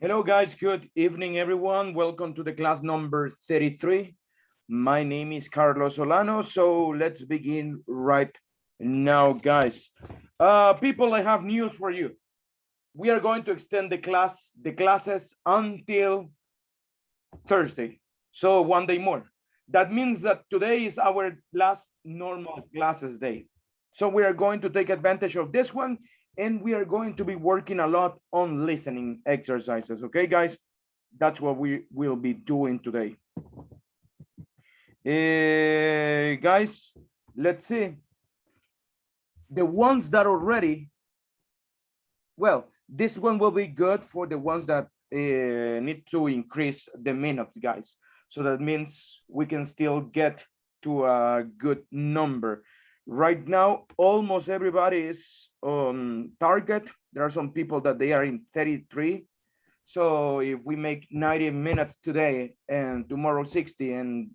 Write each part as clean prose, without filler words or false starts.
Hello guys, good evening everyone. Welcome to the class number 33. My name is Carlos Solano, so let's begin right now, guys. People, I have news for you. We are going to extend the classes until Thursday, so one day more. That means that today is our last normal classes day. So we are going to take advantage of this one, and we are going to be working a lot on listening exercises. Okay, guys, that's what we will be doing today. Guys, let's see. The ones that are ready, well, this one will be good for the ones that need to increase the minutes, guys. So that means we can still get to a good number. Right now, almost everybody is on target. There are some people that they are in 33. So if we make 90 minutes today and tomorrow 60 and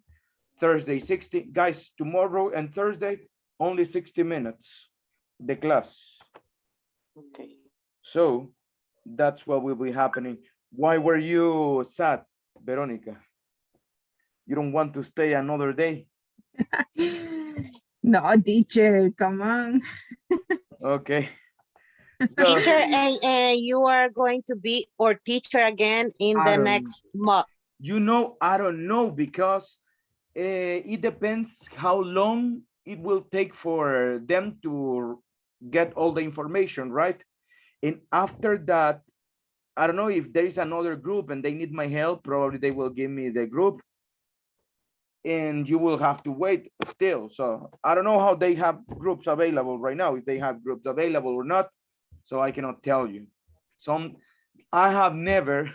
Thursday 60, guys, tomorrow and Thursday, only 60 minutes, the class. Okay. So that's what will be happening. Why were you sad, Veronica? You don't want to stay another day? No, teacher, come on. Okay. So, Teacher, and you are going to be our teacher again in the next month. you know, I don't know, because it depends how long it will take for them to get all the information, right? And after that, I don't know if there is another group and they need my help, probably they will give me the group and you will have to wait still. So I don't know how they have groups available right now, if they have groups available or not. So I cannot tell you. I have never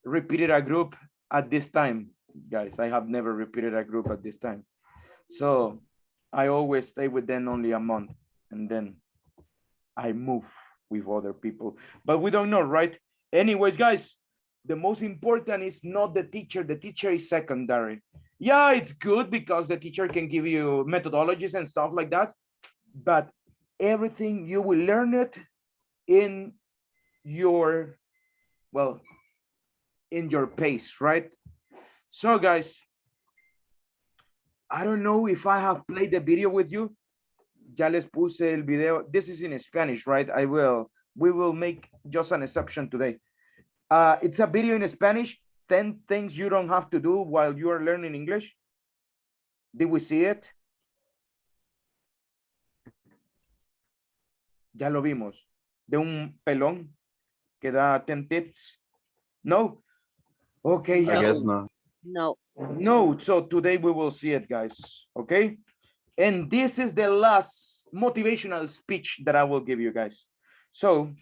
repeated a group at this time, guys. I have never repeated a group at this time. So I always stay with them only a month and then I move with other people, but we don't know, right? Anyways, guys, the most important is not the teacher. The teacher is secondary. Yeah, it's good because the teacher can give you methodologies and stuff like that, but everything you will learn it in your, well, in your pace, right? So guys, I don't know if I have played the video with you. Ya les puse el video. This is in Spanish, right? We will make just an exception today. It's a video in Spanish, 10 things you don't have to do while you are learning English. Did we see it? Ya lo vimos. De un pelón que da 10 tips. No? Okay. I guess not. No. No, so today we will see it, guys. Okay? And this is the last motivational speech that I will give you guys. So,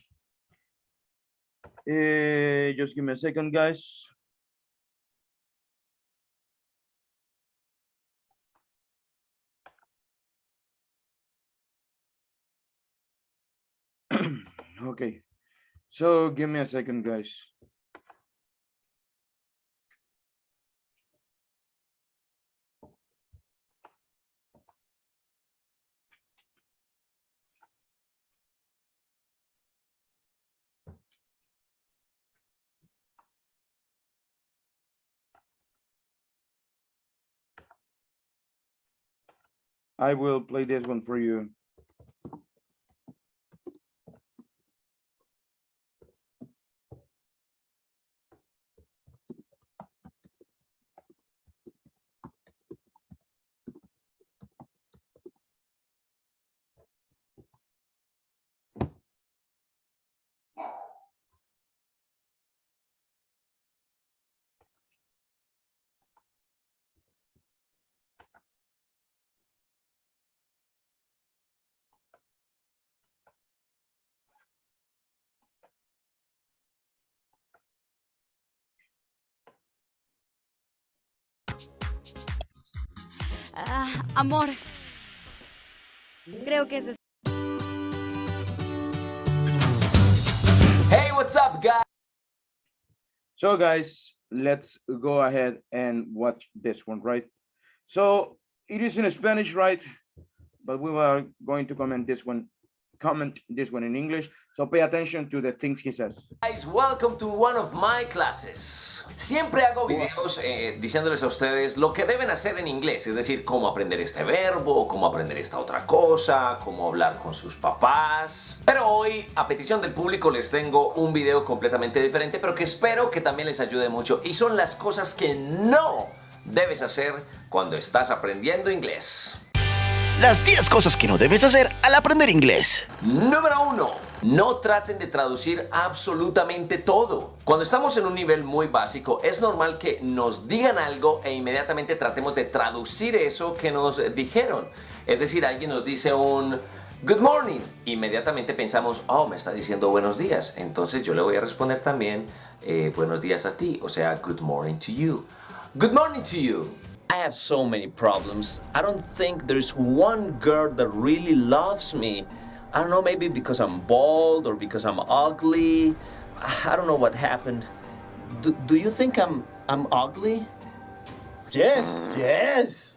just give me a second, guys. Okay, so give me a second, guys. I will play this one for you. Amor, creo que es... Hey, what's up, guys? So guys, let's go ahead and watch this one, right? So it is in Spanish, right? But we are going to comment this one in English. So pay attention to the things he says. Guys, welcome to one of my classes. Siempre hago videos diciéndoles a ustedes lo que deben hacer en inglés, es decir, cómo aprender este verbo, cómo aprender esta otra cosa, cómo hablar con sus papás. Pero hoy, a petición del público, les tengo un video completamente diferente, pero que espero que también les ayude mucho. Y son las cosas que no debes hacer cuando estás aprendiendo inglés. Las 10 cosas que no debes hacer al aprender inglés. Número 1. No traten de traducir absolutamente todo. Cuando estamos en un nivel muy básico, es normal que nos digan algo e inmediatamente tratemos de traducir eso que nos dijeron. Es decir, alguien nos dice un good morning. Inmediatamente pensamos, oh, me está diciendo buenos días. Entonces yo le voy a responder también buenos días a ti. O sea, good morning to you. Good morning to you. I have so many problems. I don't think there's one girl that really loves me. I don't know, maybe because I'm bald or because I'm ugly. I don't know what happened. Do you think I'm ugly? Yes.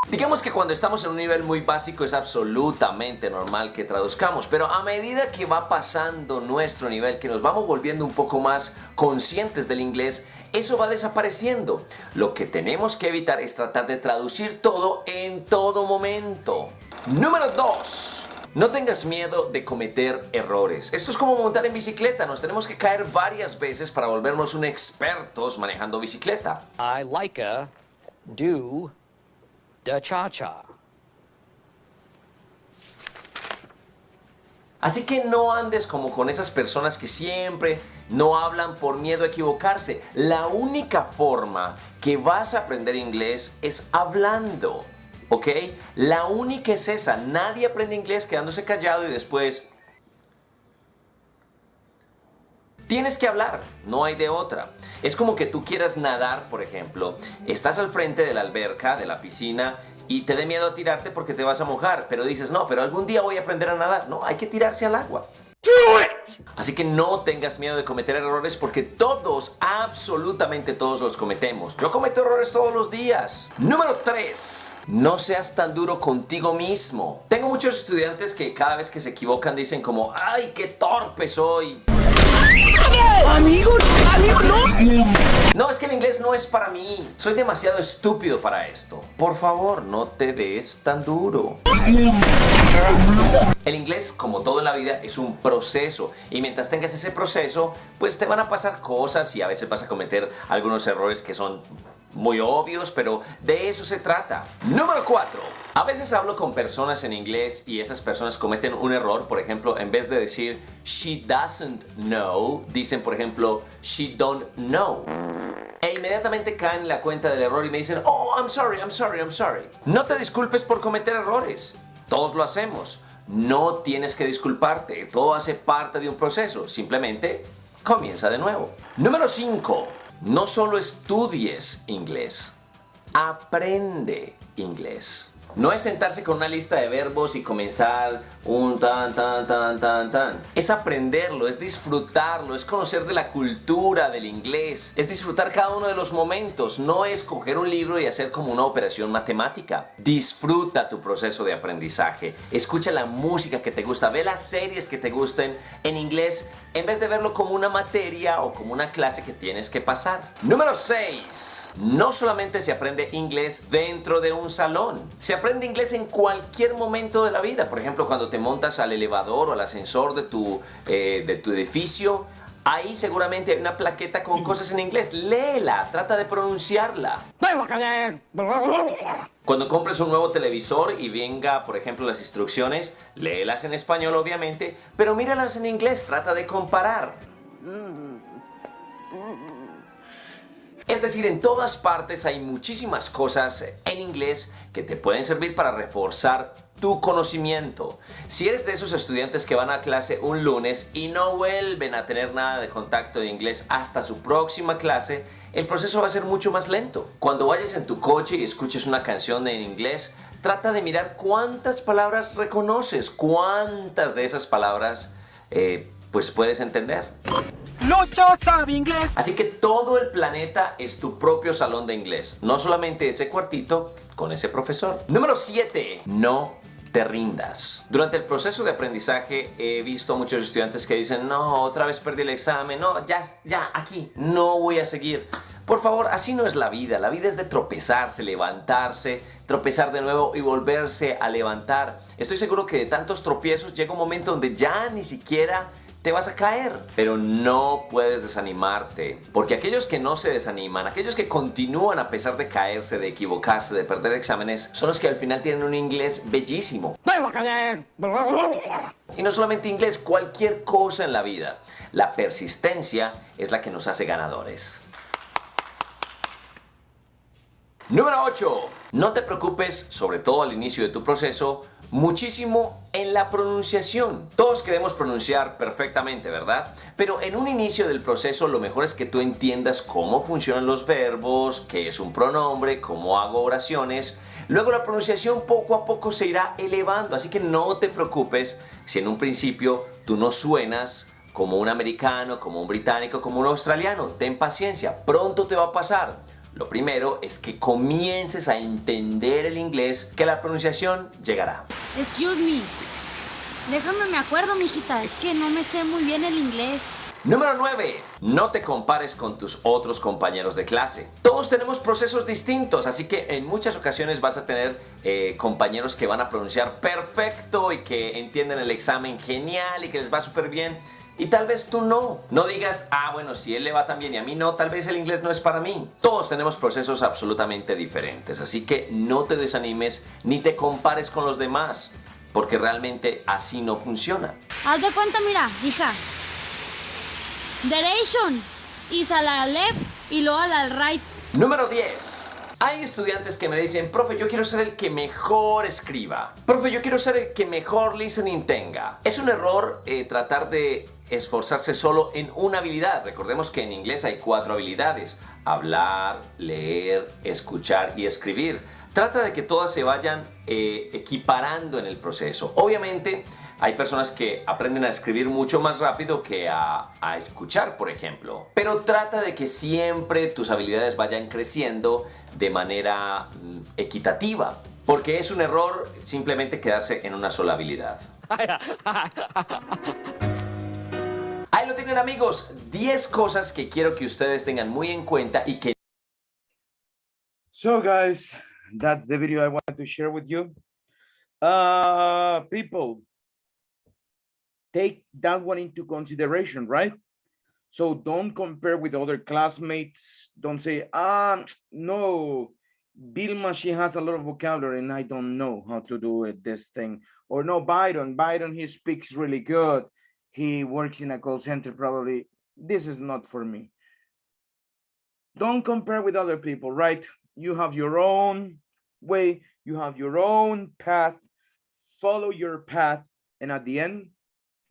Digamos que cuando estamos en un nivel muy básico es absolutamente normal que traduzcamos, pero a medida que va pasando nuestro nivel, que nos vamos volviendo un poco más conscientes del inglés, eso va desapareciendo. Lo que tenemos que evitar es tratar de traducir todo en todo momento. Número 2. No tengas miedo de cometer errores. Esto es como montar en bicicleta. Nos tenemos que caer varias veces para volvernos un expertos manejando bicicleta. I like do the cha-cha. Así que no andes como con esas personas que siempre no hablan por miedo a equivocarse. La única forma que vas a aprender inglés es hablando, ¿ok? La única es esa. Nadie aprende inglés quedándose callado y después tienes que hablar, no hay de otra. Es como que tú quieras nadar, por ejemplo, estás al frente de la alberca, de la piscina, y te dé miedo a tirarte porque te vas a mojar, pero dices, no, pero algún día voy a aprender a nadar. No, hay que tirarse al agua. Do it. Así que no tengas miedo de cometer errores porque todos, absolutamente todos los cometemos. Yo cometo errores todos los días. Número 3. No seas tan duro contigo mismo. Tengo muchos estudiantes que cada vez que se equivocan dicen como, ¡ay, qué torpe soy! Amigo, no. No, es que el inglés no es para mí. Soy demasiado estúpido para esto. Por favor, no te des tan duro. El inglés, como todo en la vida, es un proceso. Y mientras tengas ese proceso, pues te van a pasar cosas y a veces vas a cometer algunos errores que son muy obvios, pero de eso se trata. Número 4. A veces hablo con personas en inglés y esas personas cometen un error. Por ejemplo, en vez de decir she doesn't know, dicen por ejemplo she don't know. E inmediatamente caen en la cuenta del error y me dicen, oh, I'm sorry. No te disculpes por cometer errores. Todos lo hacemos. No tienes que disculparte. Todo hace parte de un proceso. Simplemente comienza de nuevo. Número 5. No solo estudies inglés, aprende inglés. No es sentarse con una lista de verbos y comenzar un tan. Es aprenderlo, es disfrutarlo, es conocer de la cultura del inglés, es disfrutar cada uno de los momentos. No es coger un libro y hacer como una operación matemática. Disfruta tu proceso de aprendizaje. Escucha la música que te gusta, ve las series que te gusten en inglés en vez de verlo como una materia o como una clase que tienes que pasar. Número 6. No solamente se aprende inglés dentro de un salón. Se aprende inglés en cualquier momento de la vida. Por ejemplo, cuando te montas al elevador o al ascensor de tu edificio, ahí seguramente hay una plaqueta con cosas en inglés. Léela, trata de pronunciarla. Cuando compres un nuevo televisor y venga, por ejemplo, las instrucciones, léelas en español obviamente, pero míralas en inglés, trata de comparar. Es decir, en todas partes hay muchísimas cosas en inglés que te pueden servir para reforzar tu conocimiento. Si eres de esos estudiantes que van a clase un lunes y no vuelven a tener nada de contacto de inglés hasta su próxima clase, el proceso va a ser mucho más lento. Cuando vayas en tu coche y escuches una canción en inglés, trata de mirar cuántas palabras reconoces, cuántas de esas palabras pues puedes entender. Lucho sabe inglés. Así que todo el planeta es tu propio salón de inglés, no solamente ese cuartito con ese profesor. Número 7. No te rindas. Durante el proceso de aprendizaje he visto a muchos estudiantes que dicen, no, otra vez perdí el examen, no, ya, aquí, no voy a seguir. Por favor, así no es la vida es de tropezarse, levantarse, tropezar de nuevo y volverse a levantar. Estoy seguro que de tantos tropiezos llega un momento donde ya ni siquiera te vas a caer, pero no puedes desanimarte, porque aquellos que no se desaniman, aquellos que continúan a pesar de caerse, de equivocarse, de perder exámenes, son los que al final tienen un inglés bellísimo. Y no solamente inglés, cualquier cosa en la vida. La persistencia es la que nos hace ganadores. Número 8. No te preocupes, sobre todo al inicio de tu proceso, muchísimo en la pronunciación. Todos queremos pronunciar perfectamente, ¿verdad? Pero en un inicio del proceso lo mejor es que tú entiendas cómo funcionan los verbos, qué es un pronombre, cómo hago oraciones. Luego la pronunciación poco a poco se irá elevando, así que no te preocupes si en un principio tú no suenas como un americano, como un británico, como un australiano. Ten paciencia, pronto te va a pasar. Lo primero es que comiences a entender el inglés, que la pronunciación llegará. Excuse me. Déjame me acuerdo, mijita. Es que no me sé muy bien el inglés. Número 9. No te compares con tus otros compañeros de clase. Todos tenemos procesos distintos, así que en muchas ocasiones vas a tener compañeros que van a pronunciar perfecto y que entienden el examen genial y que les va súper bien. Y tal vez tú no. No digas, bueno, si él le va tan bien y a mí no, tal vez el inglés no es para mí. Todos tenemos procesos absolutamente diferentes, así que no te desanimes ni te compares con los demás, porque realmente así no funciona. Haz de cuenta, mira, hija. Direction is a la left y luego a la right. Número 10. Hay estudiantes que me dicen, profe, yo quiero ser el que mejor escriba. Profe, yo quiero ser el que mejor listening tenga. Es un error tratar de esforzarse solo en una habilidad. Recordemos que en inglés hay 4 habilidades: hablar, leer, escuchar y escribir. Trata de que todas se vayan equiparando en el proceso. Obviamente hay personas que aprenden a escribir mucho más rápido que a escuchar, por ejemplo. Pero trata de que siempre tus habilidades vayan creciendo de manera equitativa, porque es un error simplemente quedarse en una sola habilidad. Ahí lo tienen, amigos, 10 cosas que quiero que ustedes tengan muy en cuenta y que... So guys, that's the video I wanted to share with you. People, take that one into consideration, right? So don't compare with other classmates. Don't say, no, Vilma, she has a lot of vocabulary and I don't know how to do it, this thing. Or no, Byron, he speaks really good. He works in a call center probably. This is not for me. Don't compare with other people, right? You have your own way, you have your own path. Follow your path, and at the end,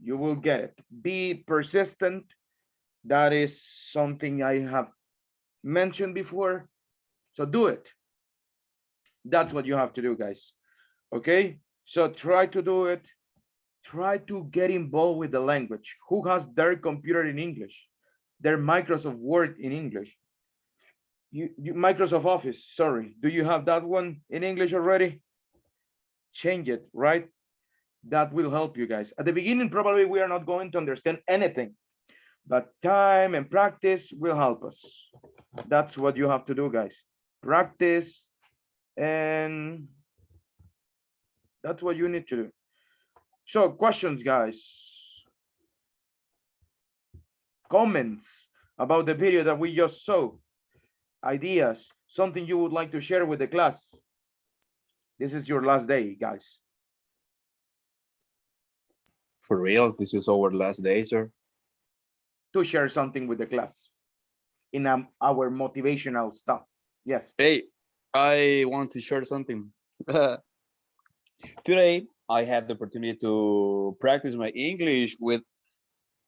you will get it. Be persistent. That is something I have mentioned before. So do it. That's what you have to do, guys. Okay? So try to do it. Try to get involved with the language. Who has their computer in English? Their Microsoft Word in English? You Microsoft Office, sorry. Do you have that one in English already? Change it, right? That will help you guys. At the beginning, probably we are not going to understand anything, but time and practice will help us. That's what you have to do, guys. Practice, and that's what you need to do. So questions, guys. Comments about the video that we just saw. Ideas, something you would like to share with the class. This is your last day, guys. For real, this is our last day, sir. To share something with the class in our motivational stuff. Yes. Hey, I want to share something. Today, I had the opportunity to practice my English with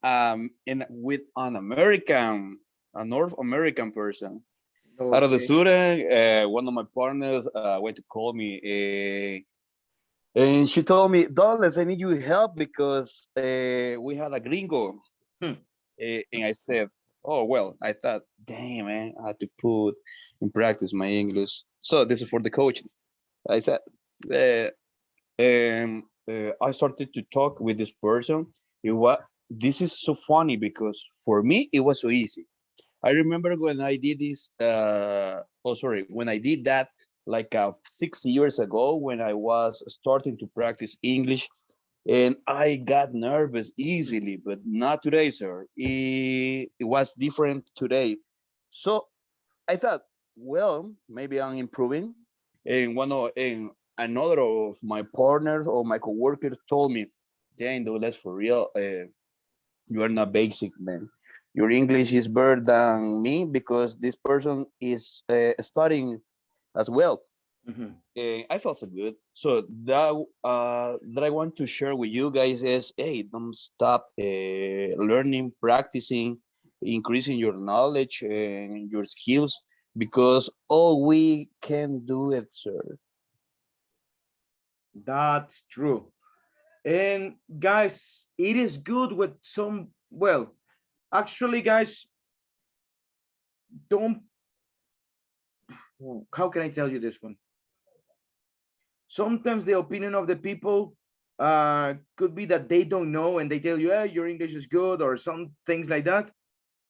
an American, a North American person. Okay. Out of the student, one of my partners went to call me, and she told me, Douglas, I need your help because we had a gringo. And I said, oh, well, I thought, damn, man, I had to put in practice my English. So this is for the coach. I said, and I started to talk with this person. This is so funny because for me it was so easy. I remember when I did this. When I did that like 6 years ago when I was starting to practice English, and I got nervous easily, but not today, sir. It was different today. So I thought, well, maybe I'm improving. And another of my partners or my coworkers told me, Jane, Douglas, for real, you are not basic, man. Your English is better than me because this person is studying as well. Mhm. I felt so good. So that I want to share with you guys is, hey, don't stop learning, practicing, increasing your knowledge and your skills because all we can do it, sir. That's true. And guys, it is good with some, well, actually, guys, don't, how can I tell you this one? Sometimes the opinion of the people could be that they don't know and they tell you, hey, your English is good or some things like that.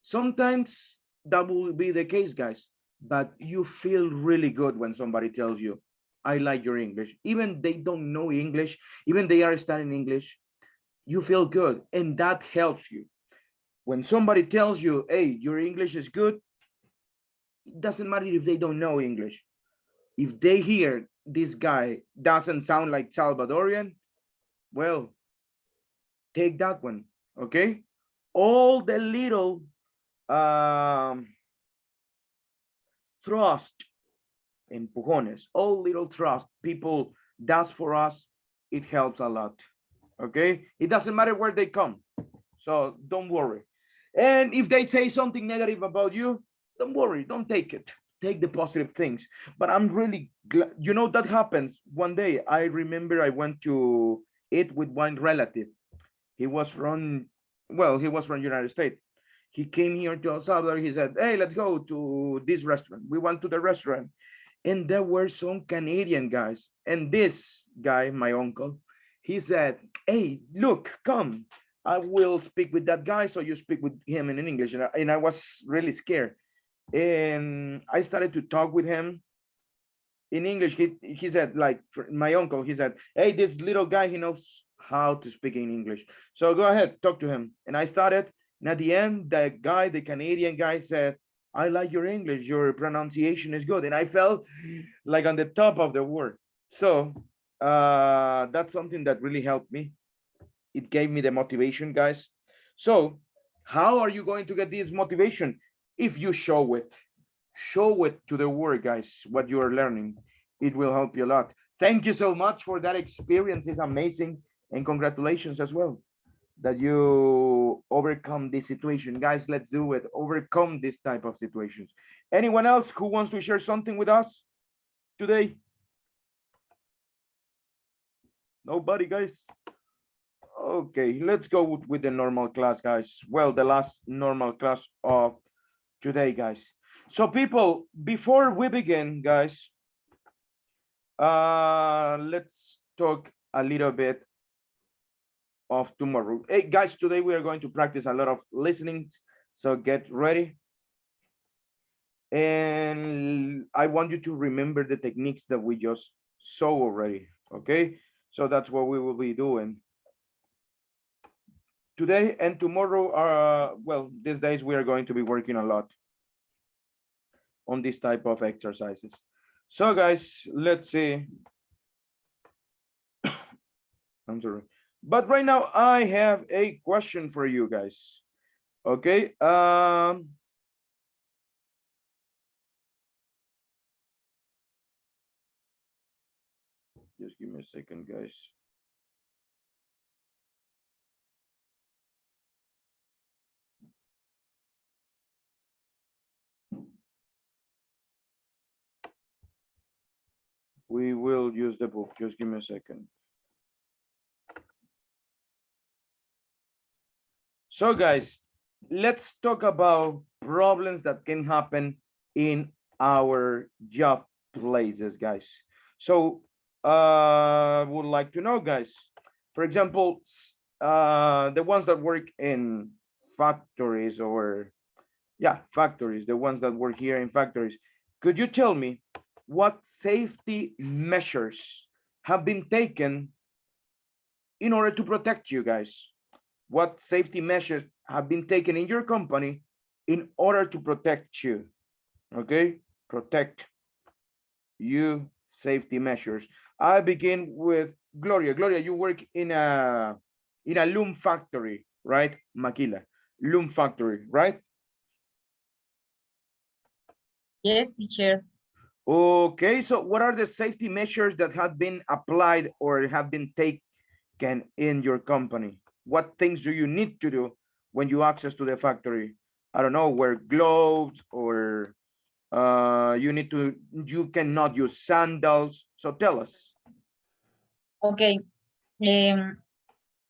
Sometimes that will be the case, guys, but you feel really good when somebody tells you, I like your English. Even they don't know English, even they are studying English, you feel good and that helps you. When somebody tells you, hey, your English is good, it doesn't matter if they don't know English. If they hear this guy doesn't sound like Salvadorian, well, take that one, okay? All the little um, thrust, empujones, all little thrust people does for us, it helps a lot, okay? It doesn't matter where they come, so don't worry. And if they say something negative about you, don't worry, don't take it. Take the positive things. But I'm really glad, you know, that happens. One day, I remember I went to eat with one relative. He was from, well, he was from United States. He came here to El Salvador. He said, hey, let's go to this restaurant. We went to the restaurant and there were some Canadian guys. And this guy, my uncle, he said, hey, look, come. I will speak with that guy, so you speak with him in English. And I was really scared. And I started to talk with him in English. He said, like, my uncle, he said, hey, this little guy, he knows how to speak in English. So go ahead, talk to him. And I started. And at the end, the guy, the Canadian guy said, I like your English. Your pronunciation is good. And I felt like on the top of the world. So that's something that really helped me. It gave me the motivation, guys. So how are you going to get this motivation? If you show it to the world, guys, what you are learning. It will help you a lot. Thank you so much for that experience. It's amazing. And congratulations as well that you overcome this situation. Guys, let's do it. Overcome this type of situations. Anyone else who wants to share something with us today? Nobody, guys? Okay, let's go with the normal class, guys. Well, the last normal class of today, guys. So people, before we begin, guys, let's talk a little bit of tomorrow. Hey, guys, today we are going to practice a lot of listening, so get ready. And I want you to remember the techniques that we just saw already, okay? So that's what we will be doing today and tomorrow. Well, these days we are going to be working a lot on this type of exercises. So guys, let's see. I'm sorry, but right now I have a question for you guys. Okay, just give me a second, guys. We will use the book. Just give me a second. So guys, let's talk about problems that can happen in our job places, guys. So would like to know, guys. For example, the ones that work in factories or factories, the ones that work here in factories. Could you tell me what safety measures have been taken in order to protect you guys? What safety measures have been taken in your company in order to protect you? Okay, protect you, safety measures. I begin with Gloria. Gloria, you work in a loom factory, right? Maquila, loom factory, right? Yes, teacher. Okay, so what are the safety measures that have been applied or have been taken in your company? What things do you need to do when you access to the factory? I don't know, wear gloves or you cannot use sandals. So tell us. Okay.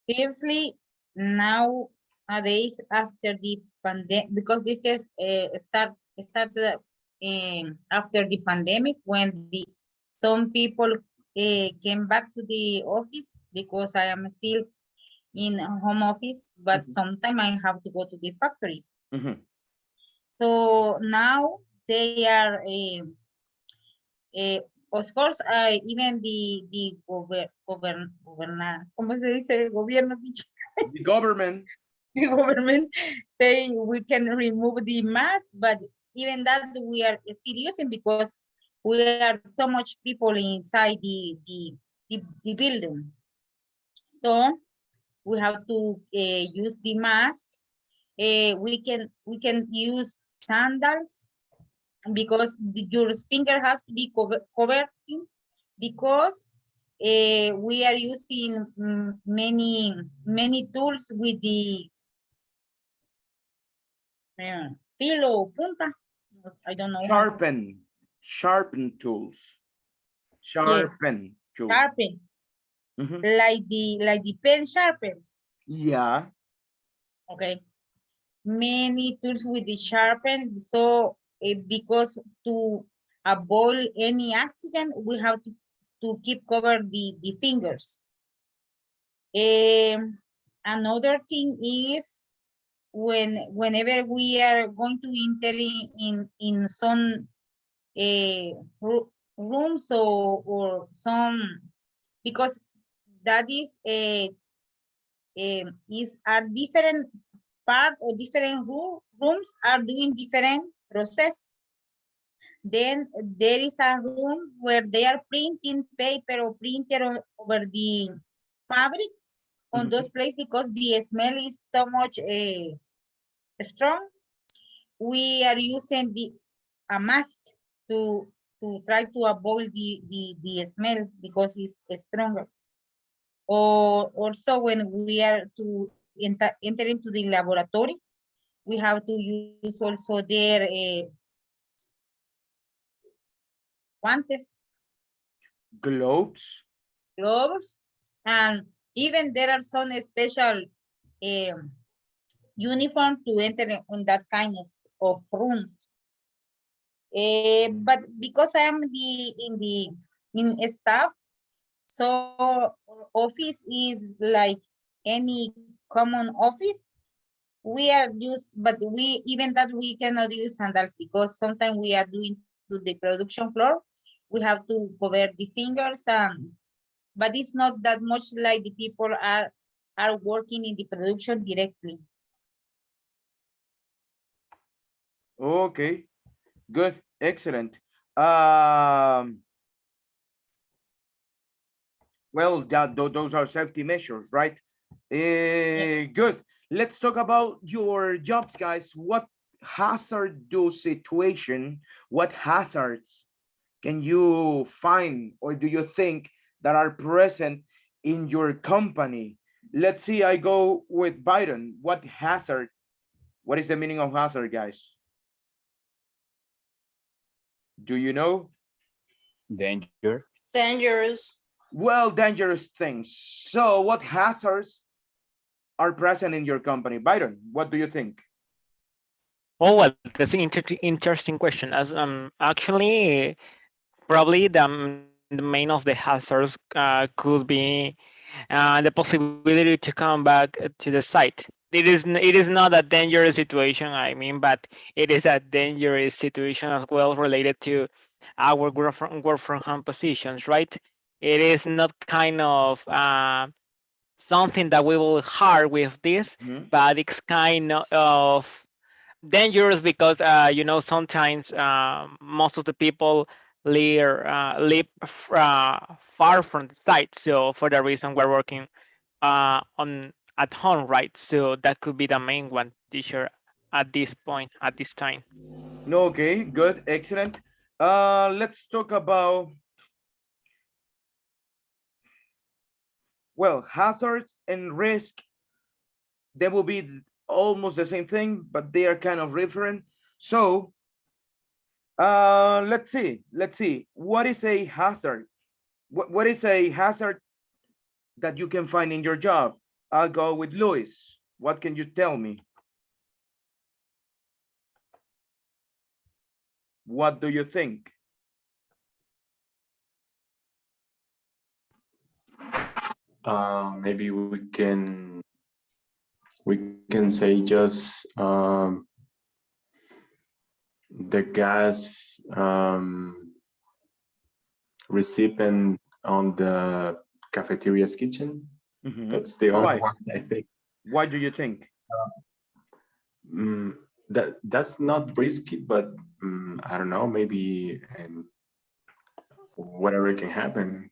Firstly, nowadays after the pandemic, because this is started after the pandemic when some people came back to the office, because I am still in home office, but sometimes I have to go to the factory. So now they are of course, even the ¿cómo se dice? Gobierno, The government. The government say we can remove the mask, but even that we are still using because we are so much people inside the building. So we have to use the mask. We can use sandals because your finger has to be covered because we are using many tools with the filo punta. I don't know. Sharpen tools. Sharpen tools. Sharpen. Like the pen sharpen. Yeah. Okay. Many tools with the sharpen. So because to avoid any accident, we have to keep cover the fingers. Another thing is whenever we are going to enter in some rooms or some, because that is are different part or different rooms are doing different process. Then there is a room where they are printing paper or printer over the fabric on those places because the smell is so much strong. We are using a mask to try to avoid the smell because it's stronger. Or also when we are to enter into the laboratory, we have to use also their guantes, gloves, and even there are some special uniform to enter in that kind of rooms. But because I am in staff, so office is like any common office. We are but even that we cannot use sandals because sometimes we are doing to the production floor. We have to cover the fingers, but it's not that much like the people are working in the production directly. Okay, good, excellent. Well, those are safety measures, right? Good. Let's talk about your jobs, guys. What hazardous situation, what hazards can you find or do you think that are present in your company? Let's see, I go with Byron. What is the meaning of hazard, guys? Do you know? Danger. Dangerous. Well, dangerous things. So what hazards are present in your company? Byron, what do you think? Oh, well, that's an interesting question. As actually, probably the the main of the hazards could be the possibility to come back to the site. It is not a dangerous situation, I mean, but it is a dangerous situation as well related to our work from home positions, right? It is not kind of something that we will hard with this, Mhm. but it's kind of dangerous because sometimes most of the people live far from the site. So for that reason, we're working on at home, right? So that could be the main one, teacher, at this point, at this time. No, okay, good, excellent. Let's talk about, well, hazards and risk. They will be almost the same thing, but they are kind of different. So let's see. What is a hazard? What is a hazard that you can find in your job? I'll go with Luis. What can you tell me? What do you think? Maybe we can say just the gas recipient on the cafeteria's kitchen. Mhm. That's the only one I think. Why do you think? That's not risky, but I don't know. Maybe whatever can happen.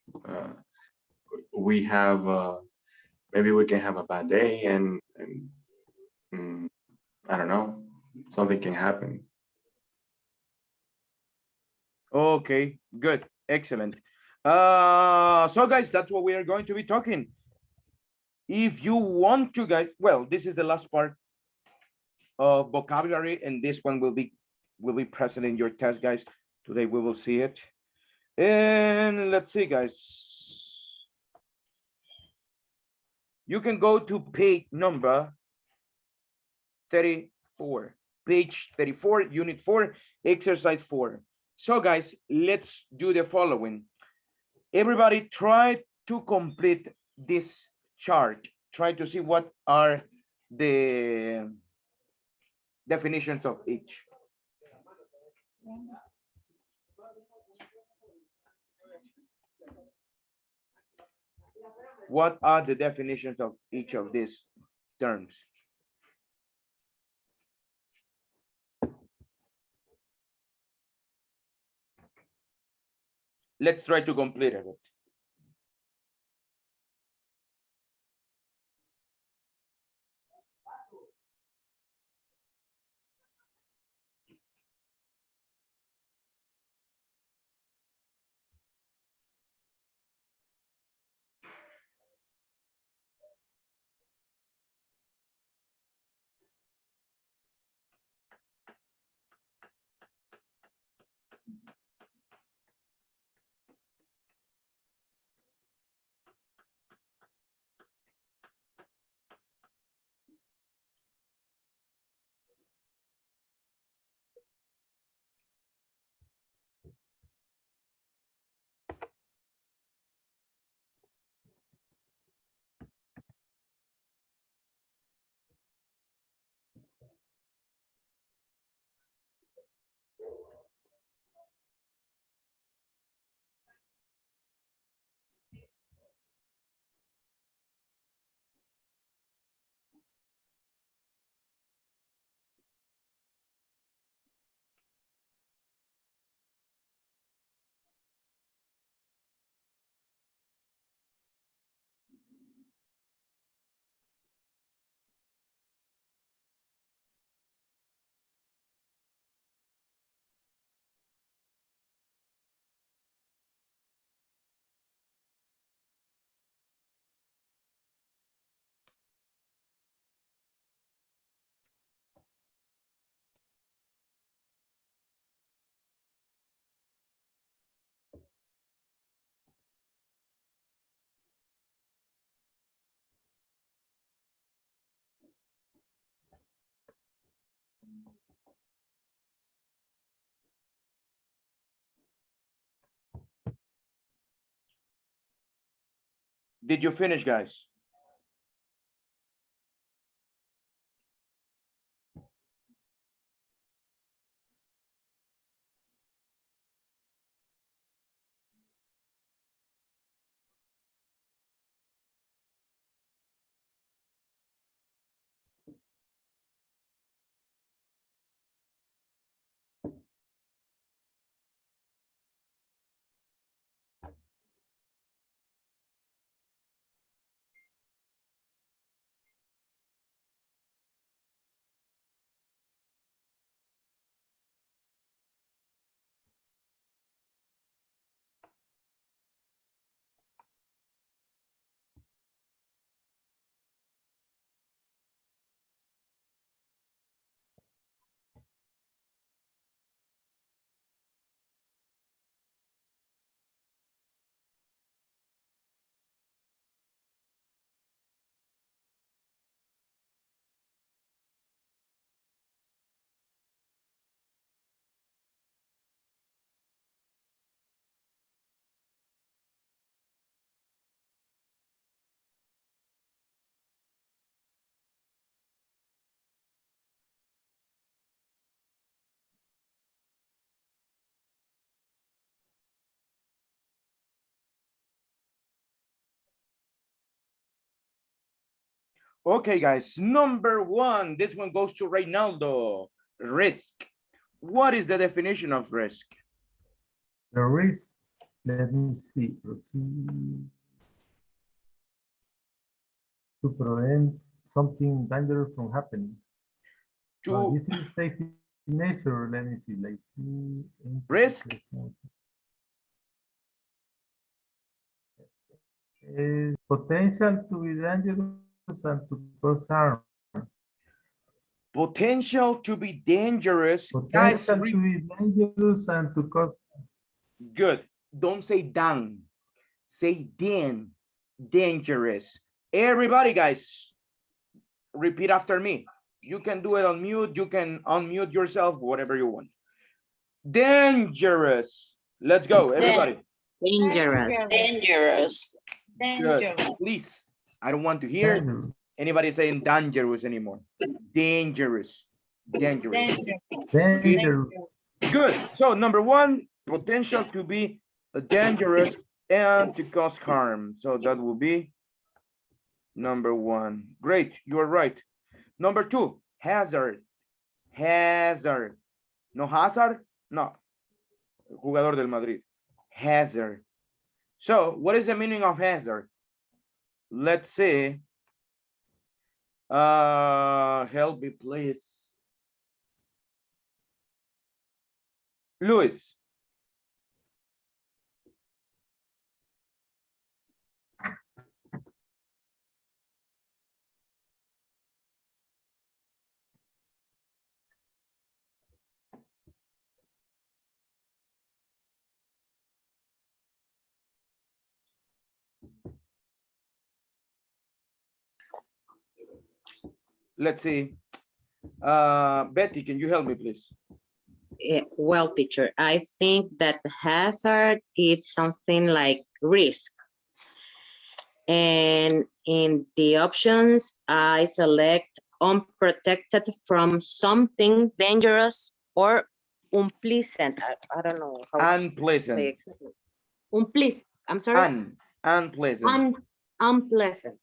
We have maybe we can have a bad day, and I don't know. Something can happen. Okay, good, excellent. So guys, that's what we are going to be talking. If you want to, guys, well, this is the last part of vocabulary, and this one will be present in your test, guys. Today we will see it. And let's see, guys. You can go to page number 34. Page 34, unit 4, exercise 4. So guys, let's do the following. Everybody try to complete this chart. Try to see what are the definitions of each. What are the definitions of each of these terms? Let's try to complete it. Did you finish, guys? Okay, guys, number one, this one goes to Reynaldo. Risk. What is the definition of risk? The risk, let me see, proceed to prevent something dangerous from happening. This is safety measure, let me see, like risk. Potential to be dangerous and to cause harm. Potential to be dangerous. Potential to be dangerous and to cause. Good. Don't say dan. Say dan. Dangerous. Everybody, guys, repeat after me. You can do it on mute. You can unmute yourself, whatever you want. Dangerous. Let's go, everybody. Dangerous. Dangerous. Good. Please, I don't want to hear anybody saying dangerous anymore. Dangerous. Dangerous. Dangerous. Good. So number one, potential to be dangerous and to cause harm. So that will be number one. Great. You are right. Number two, hazard. Hazard. No hazard? No. Jugador del Madrid. Hazard. So what is the meaning of hazard? Let's see. Help me, please. Luis. Let's see. Betty, can you help me, please? Well, teacher, I think that hazard is something like risk. And in the options, I select unprotected from something dangerous or unpleasant. I don't know how Unpleasant. to say exactly. Unpleasant. I'm sorry. Unpleasant. Unpleasant.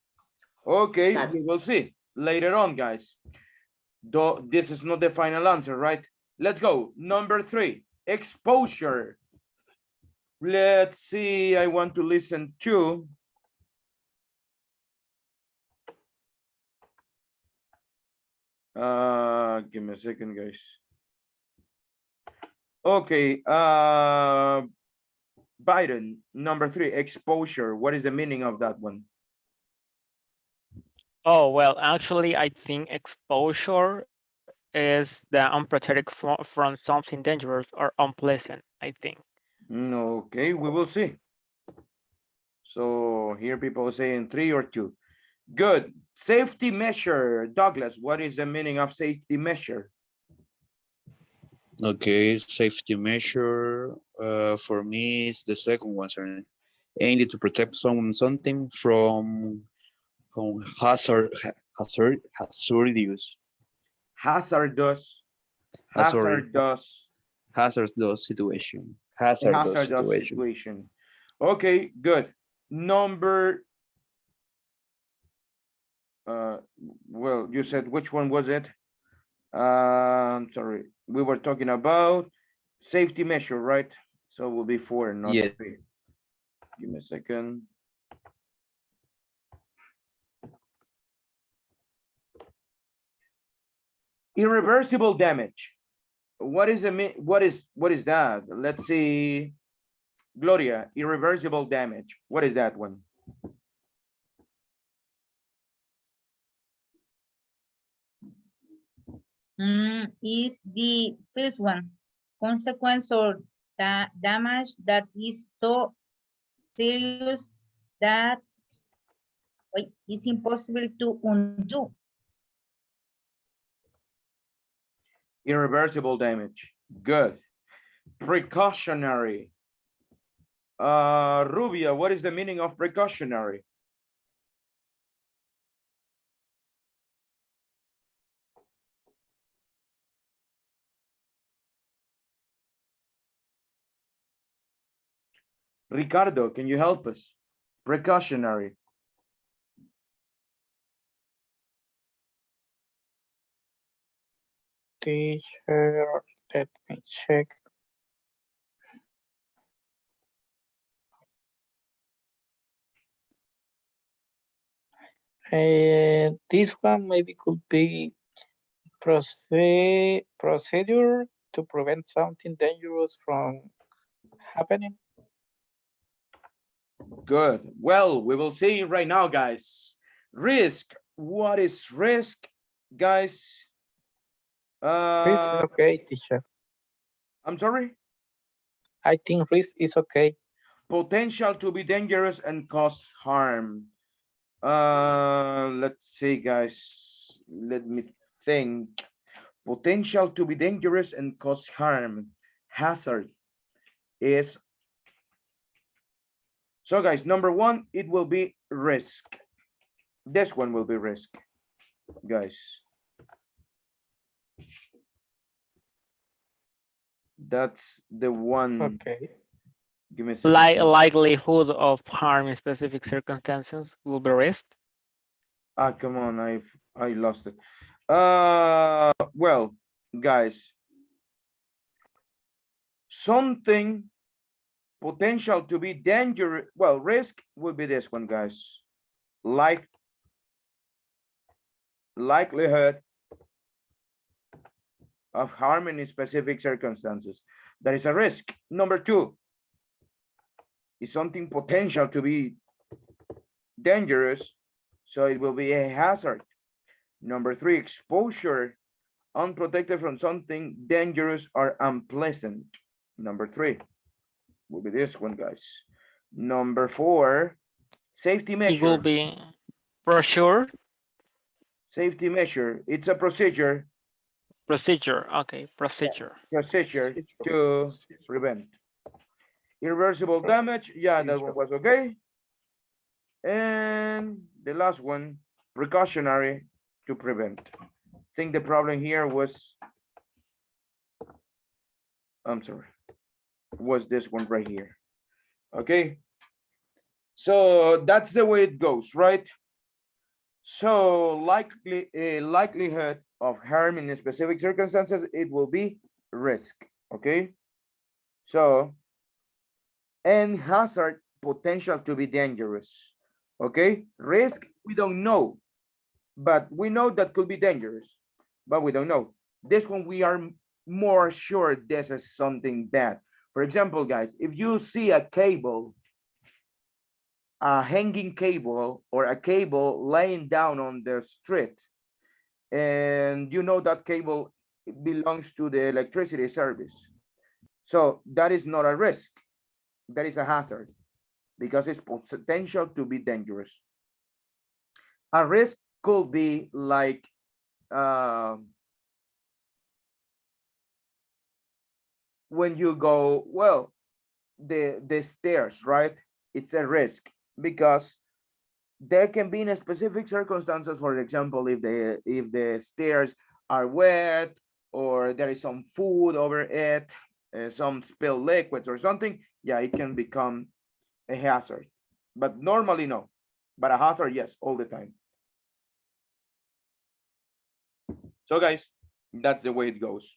Okay, we will see later on, guys. Though this is not the final answer, right? Let's go. Number three, exposure. Let's see. I want to listen to. Give me a second, guys. Okay. Biden, number three, exposure. What is the meaning of that one? Oh, well, actually, I think exposure is the unprotected from something dangerous or unpleasant, I think. Okay, we will see. So here people saying 3 or 2. Good. Safety measure. Douglas, what is the meaning of safety measure? Okay, safety measure for me is the second one, sir. aimed to protect something from hazardous Hazardous, sorry, hazardous, hazardous situation. a Hazardous hazardous situation. situation. Okay, good. Number, well, you said which one was it? Sorry, we were talking about safety measure, right? So it will be 4, not Yeah. 3. Give me a second. Irreversible damage. What is what is that? Let's see. Gloria, irreversible damage. What is that one? Is the first one. Consequence or damage that is so serious that it's impossible to undo. Irreversible damage. Good. Precautionary. Rubia, what is the meaning of precautionary? Ricardo, can you help us? Precautionary. Teacher, let me check. This one maybe could be procedure to prevent something dangerous from happening. Good. Well, we will see right now, guys. Risk. What is risk, guys? Risk is okay, teacher. I'm sorry? I think risk is okay. Potential to be dangerous and cause harm. Let's see, guys. Let me think. Potential to be dangerous and cause harm. Hazard is. So, guys, number 1, it will be risk. This one will be risk, guys. That's the one. Okay. Give me a second. Likelihood of harm in specific circumstances will be risk. Ah, come on, I lost it. Well, guys, something potential to be dangerous. Well, risk would be this one, guys. Likelihood of harm in specific circumstances. That is a risk. Number 2 is something potential to be dangerous, so it will be a hazard. Number 3, exposure unprotected from something dangerous or unpleasant. Number 3 will be this one, guys. Number 4, safety measure. It will be brochure. Safety measure. It's a procedure. Procedure. Okay, procedure. Procedure to prevent. Irreversible damage. Yeah, that one was okay. And the last one, precautionary to prevent. I think the problem here was, I'm sorry, was this one right here. Okay. So that's the way it goes, right? So likelihood of harm in specific circumstances, it will be risk. Okay. So, and hazard, potential to be dangerous. Okay. Risk, we don't know, but we know that could be dangerous, but we don't know. This one, we are more sure this is something bad. For example, guys, if you see a cable, a hanging cable or a cable laying down on the street, and you know that cable belongs to the electricity service, so that is not a risk, that is a hazard, because it's potential to be dangerous. A risk could be like when you go, well, the stairs, right? it's a risk because there can be in specific circumstances, for example, if the stairs are wet or there is some food over it, some spilled liquids or something, yeah, it can become a hazard. But normally no, but a hazard, yes, all the time. So guys, that's the way it goes.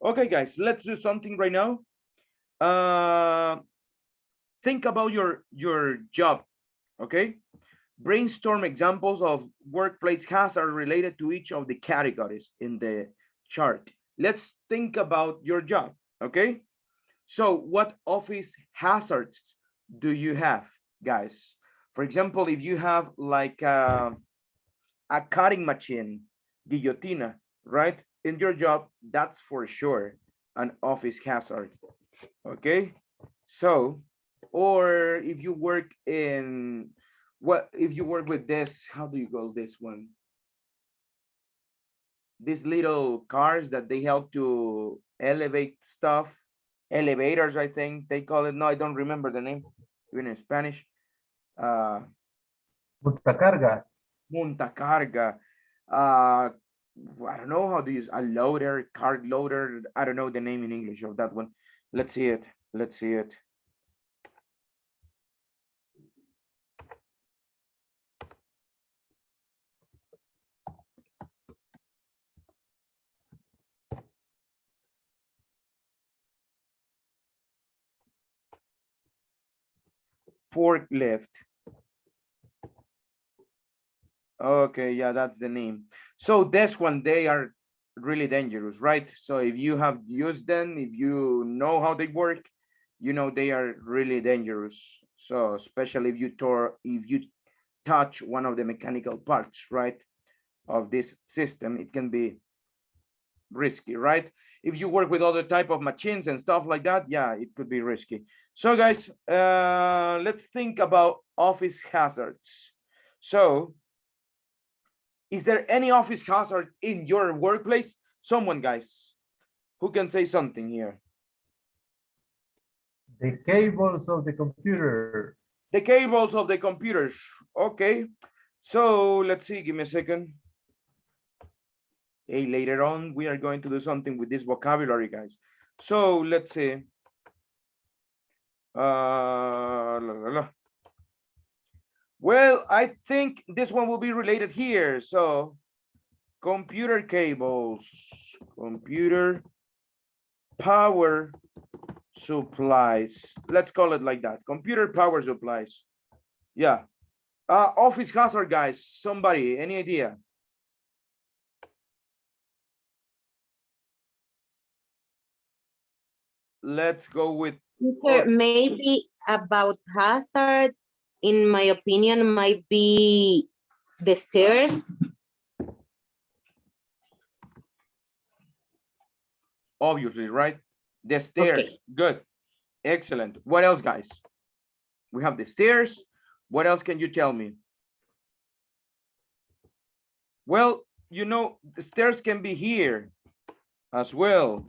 Okay, guys, let's do something right now. Think about your job, okay? Brainstorm examples of workplace hazard related to each of the categories in the chart. Let's think about your job, okay? So what office hazards do you have, guys? For example, if you have like a cutting machine, guillotina, right? In your job, that's for sure an office hazard, okay? So, or if you work in, what if you work with this, how do you call this one? These little cars that they help to elevate stuff, elevators, I think they call it. No, I don't remember the name, even in Spanish. Montacarga. Montacarga. I don't know how to use a loader, cart loader. I don't know the name in English of that one. Let's see it. Let's see it. Forklift. Okay, yeah, that's the name. So this one, they are really dangerous, right? So if you have used them, if you know how they work, you know they are really dangerous. So especially if you touch one of the mechanical parts, right, of this system, it can be risky, right? If you work with other type of machines and stuff like that, yeah, it could be risky. So guys, let's think about office hazards. So is there any office hazard in your workplace? Someone, guys, who can say something here? The cables of the computer. The cables of the computers. Okay. So let's see, give me a second. Hey, later on, we are going to do something with this vocabulary, guys. So let's see. Well, I think this one will be related here. So computer cables, computer power supplies. Let's call it like that. Computer power supplies. Yeah. Office hazard, guys. Somebody, any idea? Let's go with maybe about hazard, in my opinion, might be the stairs. Obviously, right? The stairs. Okay. Good. Excellent. What else, guys? We have the stairs. What else can you tell me? Well, you know, the stairs can be here as well.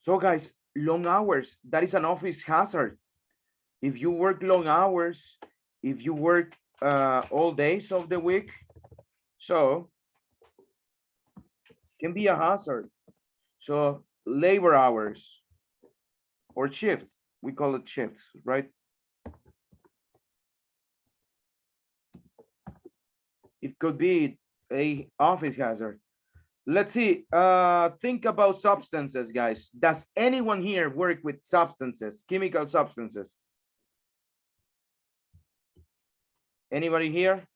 So guys, long hours, that is an office hazard. If you work long hours, if you work all days of the week, so can be a hazard. So labor hours or shifts, we call it shifts, right? It could be a office hazard. Let's see, think about substances, guys. Does anyone here work with substances, chemical substances? Anybody here?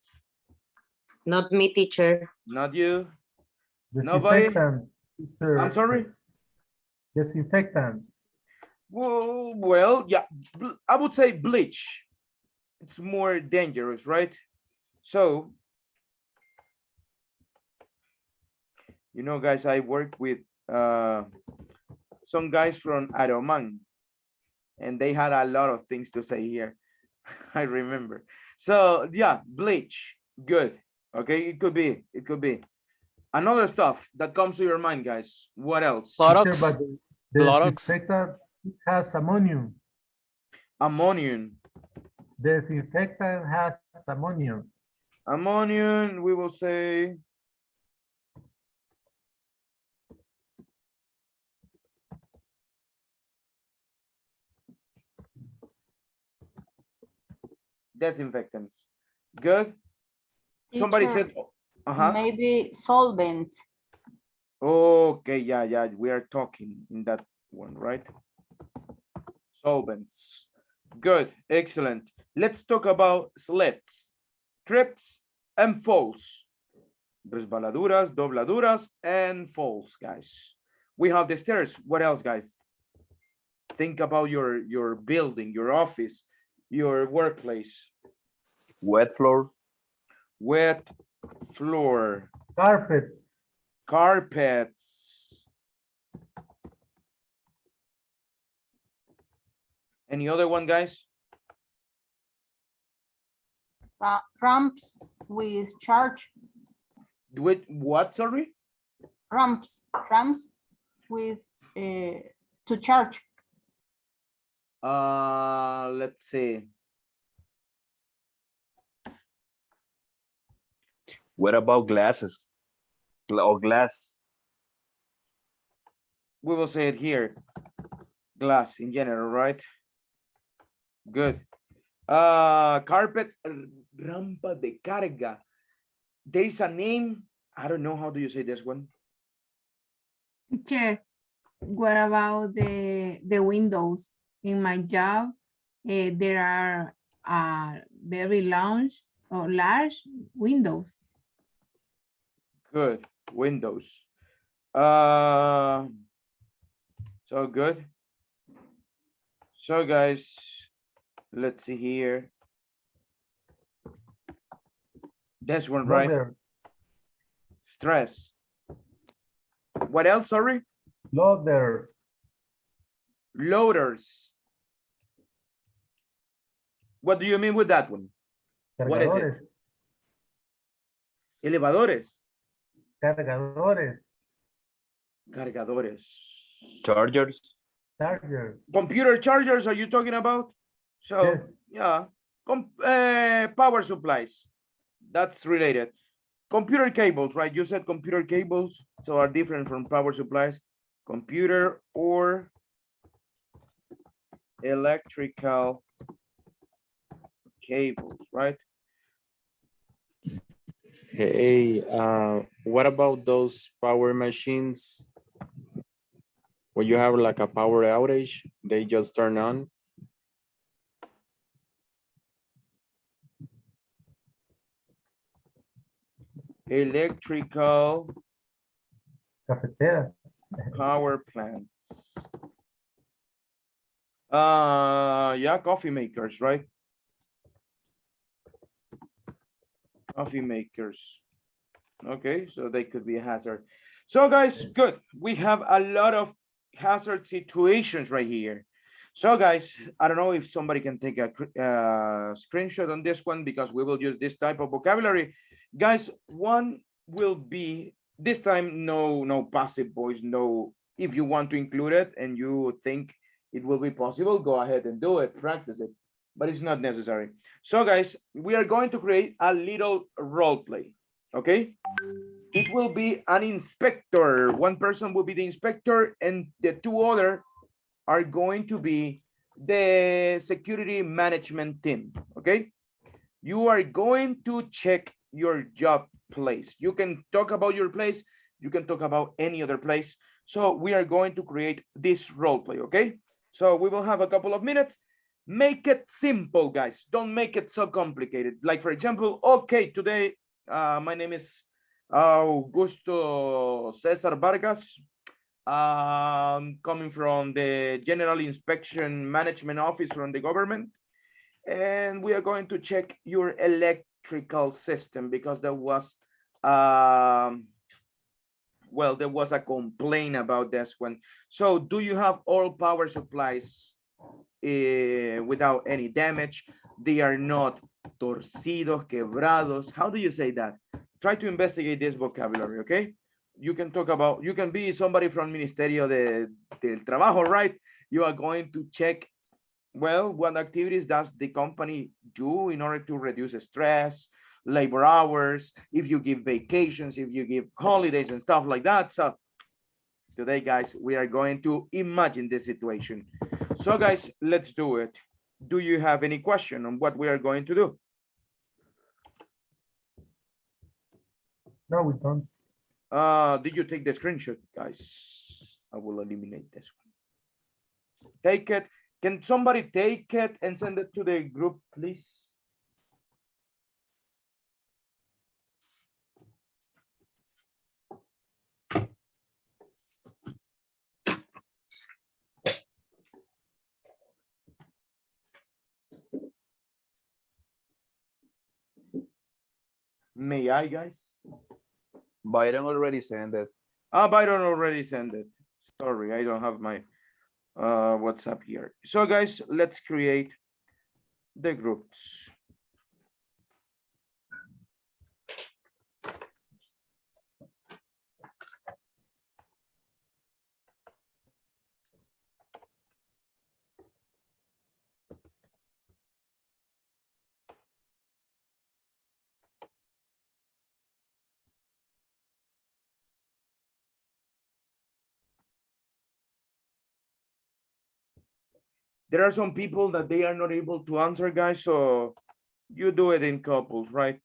Not me, teacher. Not you? Nobody? I'm sorry? Disinfectant. Well, yeah, I would say bleach. It's more dangerous, right? So You know, guys, I work with some guys from Aroman, and they had a lot of things to say here. I remember. So yeah, bleach, good. Okay, it could be. It could be. Another stuff that comes to your mind, guys. What else? Teacher, but the disinfectant has ammonium. Ammonium. Disinfectant has ammonium. Ammonium, we will say. Disinfectants. Good. Somebody Teacher, said, uh-huh. maybe solvent. Okay, yeah, we are talking in that one, right? Solvents. Good, excellent. Let's talk about sleds, trips, and falls. Resbaladuras, dobladuras, and falls, guys. We have the stairs. What else, guys? Think about your building, your office, your workplace. Wet floor. Wet floor. Carpet. Carpets. Any other one, guys? Ramps with charge. With what, sorry? Ramps with to charge. Let's see. What about glasses? Or glass? We will say it here. Glass in general, right? Good. Carpet, rampa de carga. There is a name. I don't know. How do you say this one? Teacher, what about the windows? In my job, there are very large windows. Good. Windows. So good. So guys, let's see here. This one, right? Loader. Stress. What else, sorry? Loader. Loaders. What do you mean with that one? What is it? Elevadores. Cargadores. Cargadores. Chargers. Chargers. Computer chargers, are you talking about? So, yes. Yeah. Power supplies. That's related. Computer cables, right? You said computer cables, so are different from power supplies. Computer or electrical cables, right? Hey, what about those power machines? When you have like a power outage, they just turn on. Electrical Cafeteras. power plants. Yeah, coffee makers, right? Coffee makers. Okay, so they could be a hazard. So guys, good. We have a lot of hazard situations right here. So guys, I don't know if somebody can take a screenshot on this one, because we will use this type of vocabulary. Guys, one will be this time no passive voice, no. If you want to include it and you think it will be possible, go ahead and do it, practice it, but it's not necessary. So guys, we are going to create a little role play. Okay, it will be an inspector. One person will be the inspector and the two other are going to be the security management team. Okay, you are going to check your job place. You can talk about your place, you can talk about any other place. So we are going to create this role play. Okay, so we will have a couple of minutes. Make it simple, guys. Don't make it so complicated. Like, for example, okay, today my name is Augusto Cesar Vargas. Coming from the General Inspection Management Office from the government. And we are going to check your electrical system, because there was well, there was a complaint about this one. So do you have all power supplies without any damage? They are not torcidos, quebrados. How do you say that? Try to investigate this vocabulary, okay? You can talk about, you can be somebody from Ministerio del Trabajo, right? You are going to check, well, what activities does the company do in order to reduce stress, labor hours, if you give vacations, if you give holidays and stuff like that. So today, guys, we are going to imagine this situation. So guys, let's do it. Do you have any question on what we are going to do? No, we don't. Did you take the screenshot, guys? I will eliminate this one. Take it. Can somebody take it and send it to the group, please? May I, guys? Byron already sent it. Byron already sent it. Sorry, I don't have my WhatsApp here. So guys, let's create the groups. There are some people that they are not able to answer, guys, so you do it in couples, right?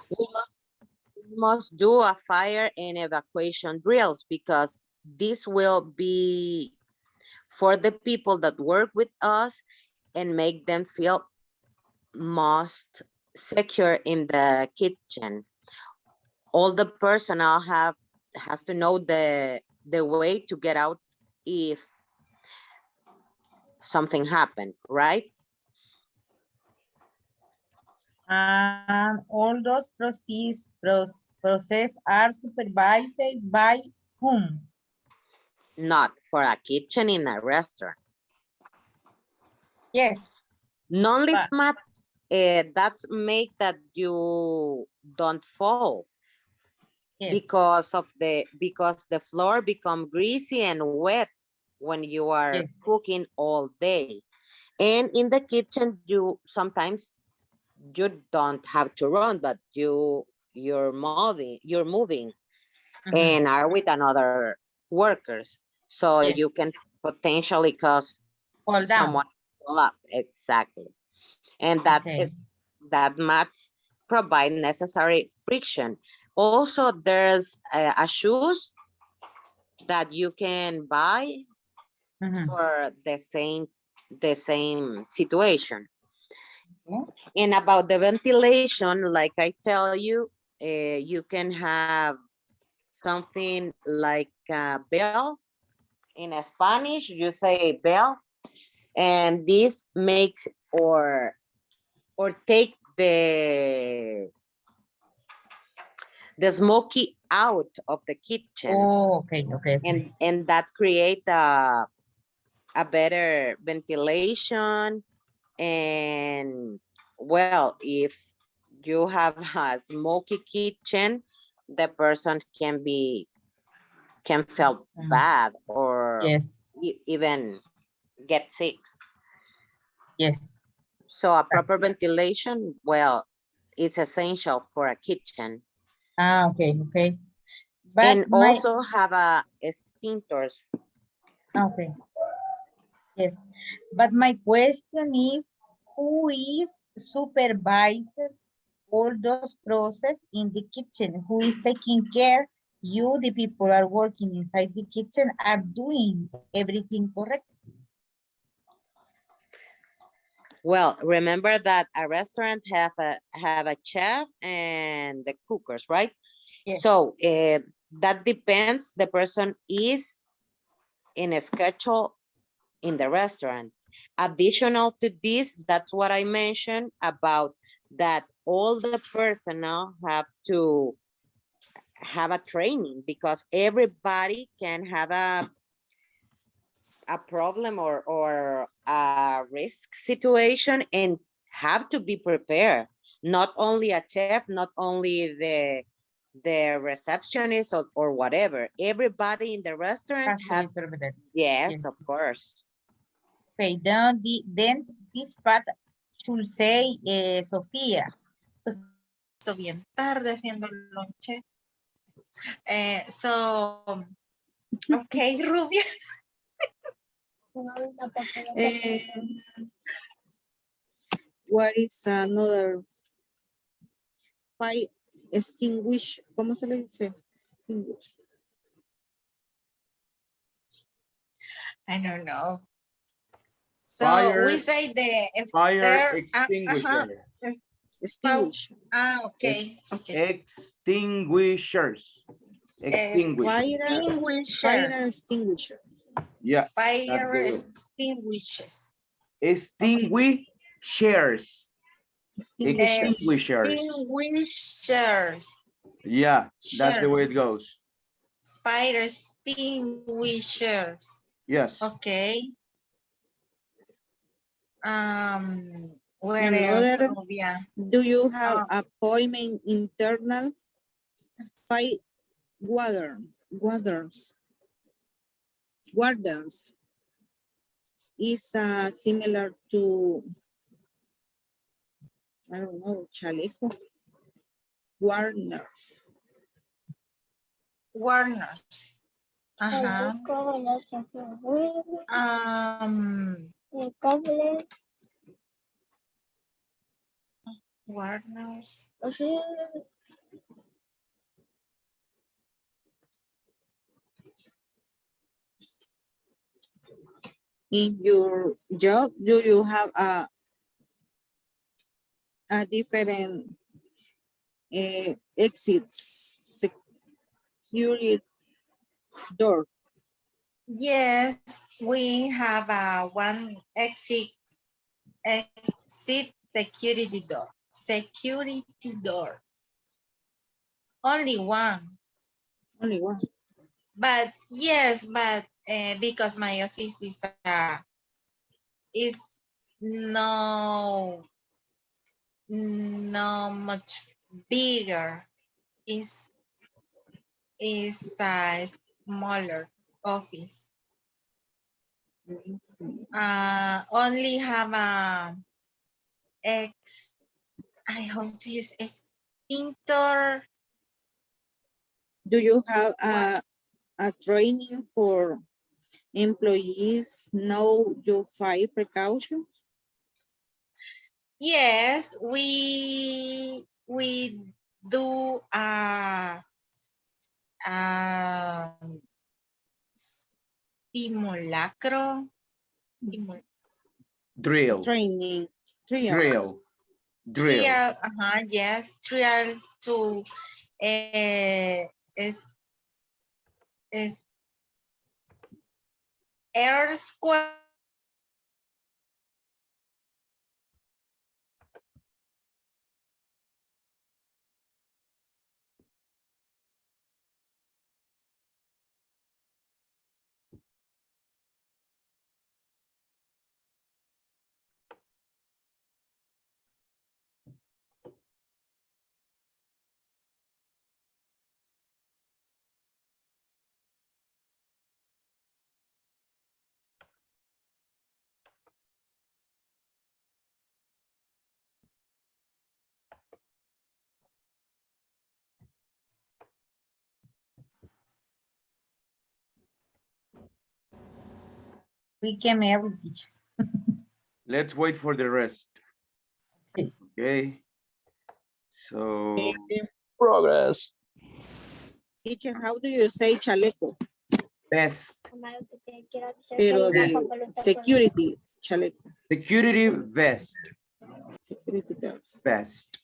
We must do a fire and evacuation drills because this will be for the people that work with us and make them feel most secure in the kitchen. All the personnel has to know the way to get out if something happened, right? And all those process are supervised by whom? Not for a kitchen in a restaurant. Yes. Non-list maps, that's make that you don't fall. Yes. Because the floor become greasy and wet when you are cooking all day. And in the kitchen, you sometimes you don't have to run, but you're moving and are with another workers. So you can potentially cause someone to fall up. Exactly. And that mats provide necessary friction. Also, there's a shoes that you can buy for the same situation. And about the ventilation, like I tell you, you can have something like a bell. In Spanish, you say bell, and this makes or take the smoky out of the kitchen. Oh, okay. And that create a better ventilation. And well, if you have a smoky kitchen, the person can feel bad or even get sick. Yes. So a proper ventilation, well, it's essential for a kitchen. Okay. But and also have a extinctors. Okay. Yes. But my question is, who is supervisor all those process in the kitchen? Who is taking care? You, the people are working inside the kitchen, are doing everything correct. Well, remember that a restaurant have a chef and the cookers, right? Yes. So that depends. The person is in a schedule in the restaurant. Additional to this, that's what I mentioned about that all the personnel have to have a training because everybody can have a problem or a risk situation and have to be prepared. Not only a chef, not only the receptionist or whatever. Everybody in the restaurant have. Yes, of course. Okay, then this part should say Sofía. Estoy bien tarde haciendo lonche. So, okay, rubias. What is another fire extinguish? ¿Cómo se le dice? Extinguish. I don't know. So Fire, we say the fire extinguisher. Extinguish. Okay. Extinguishers. Fire extinguisher. Yeah. Fire extinguishers. Extinguishers. Extinguishers. Yeah, that's the way it goes. Fire extinguishers. Yes. Okay. Where else? Do you have appointment internal fire wardens is similar to, I don't know, chaleco. Warners. Warners. In your job, do you have a different exits, security door? Yes, we have one exit security door. Security door. Only one. Only one. But yes, but because my office is no much bigger. Is a smaller office. Only have I hope to use extinctor. Do you have a training for employees know your fire precautions? Yes, we do simulacro. Drill. Training. Drill. Trial, yes, trial to is earthquake. We came every teacher. Let's wait for the rest. Okay. So progress. Teacher, how do you say chaleco? Best. Pero de security, chaleco. Security vest. Security vest. Best.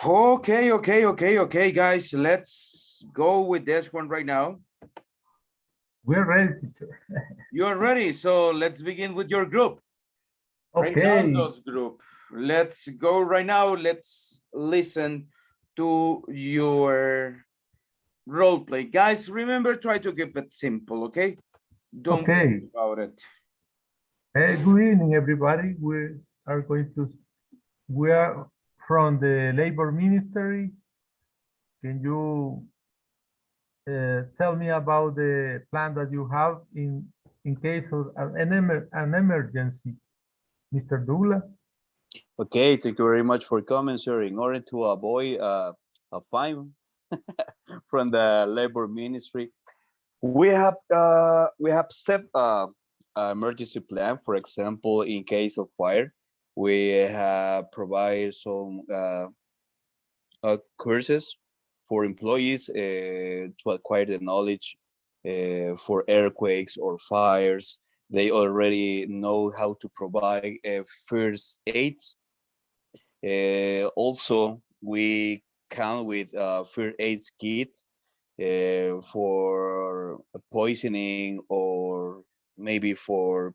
Okay, guys. Let's go with this one right now. We're ready, teacher. You're ready. So let's begin with your group. Okay. Reinaldo's group. Let's go right now. Let's listen to your role play. Guys, remember, try to keep it simple, okay? Don't worry about it. Good evening, everybody. We are from the Labor Ministry. Can you tell me about the plan that you have in case of an emergency, Mr. Douglas? Okay, thank you very much for coming, sir. In order to avoid a fine from the Labor Ministry, we have set emergency plan. For example, in case of fire, we have provided some courses for employees to acquire the knowledge for earthquakes or fires. They already know how to provide first aids. Also, we count with first aid kit for poisoning or maybe for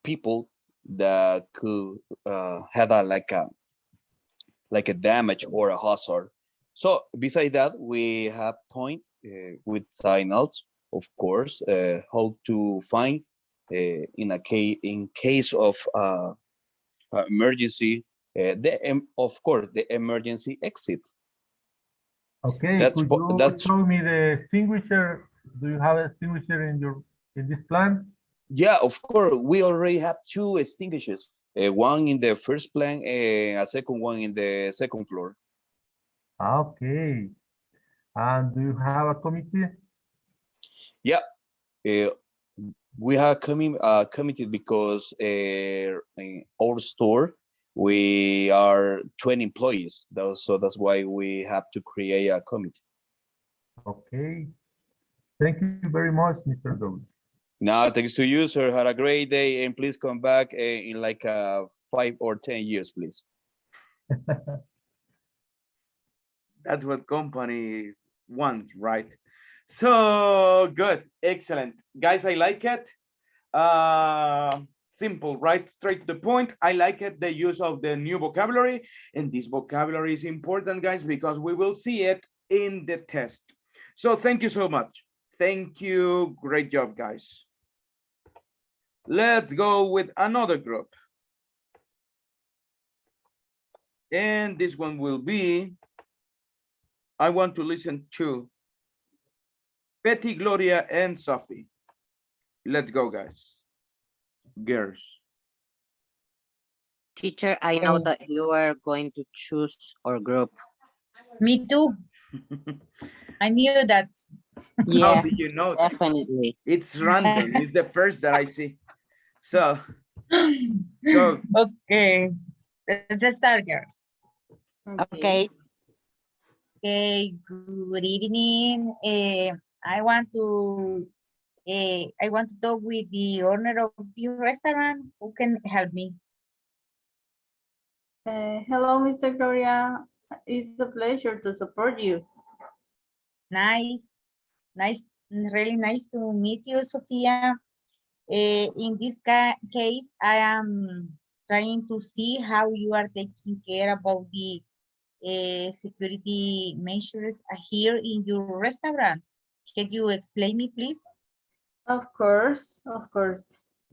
people that could have like a damage or a hazard. So besides that, we have point with signals, of course, how to find in case of emergency, of course the emergency exit. Okay, could you show me the extinguisher? Do you have an extinguisher in this plan? Yeah, of course. We already have two extinguishers. One in the first plan and a second one in the second floor. Okay. And do you have a committee? Yeah. We have committee because our store we are 20 employees, so that's why we have to create a committee. Okay. Thank you very much, Mr. Douglas. Now, thanks to you, sir. Had a great day, and please come back in like 5 or 10 years, please. That's what companies want, right? So good, excellent. Guys, I like it. Simple, right? Straight to the point. I like it, the use of the new vocabulary. And this vocabulary is important, guys, because we will see it in the test. So thank you so much. Thank you. Great job, guys. Let's go with another group. And this one will be, I want to listen to Betty, Gloria, and Sophie. Let's go, guys. Girls. Teacher, I know that you are going to choose our group. Me too. I knew that. How Yes, do you know? definitely. It's random. It's the first that I see. So, go. Okay. Let's start, girls. Okay. Okay. Good evening. I want to talk with the owner of the restaurant. Who can help me? Hello, Mr. Gloria. It's a pleasure to support you. Nice, really nice to meet you, Sophia. In this case, I am trying to see how you are taking care about the security measures here in your restaurant. Can you explain me, please? Of course, of course.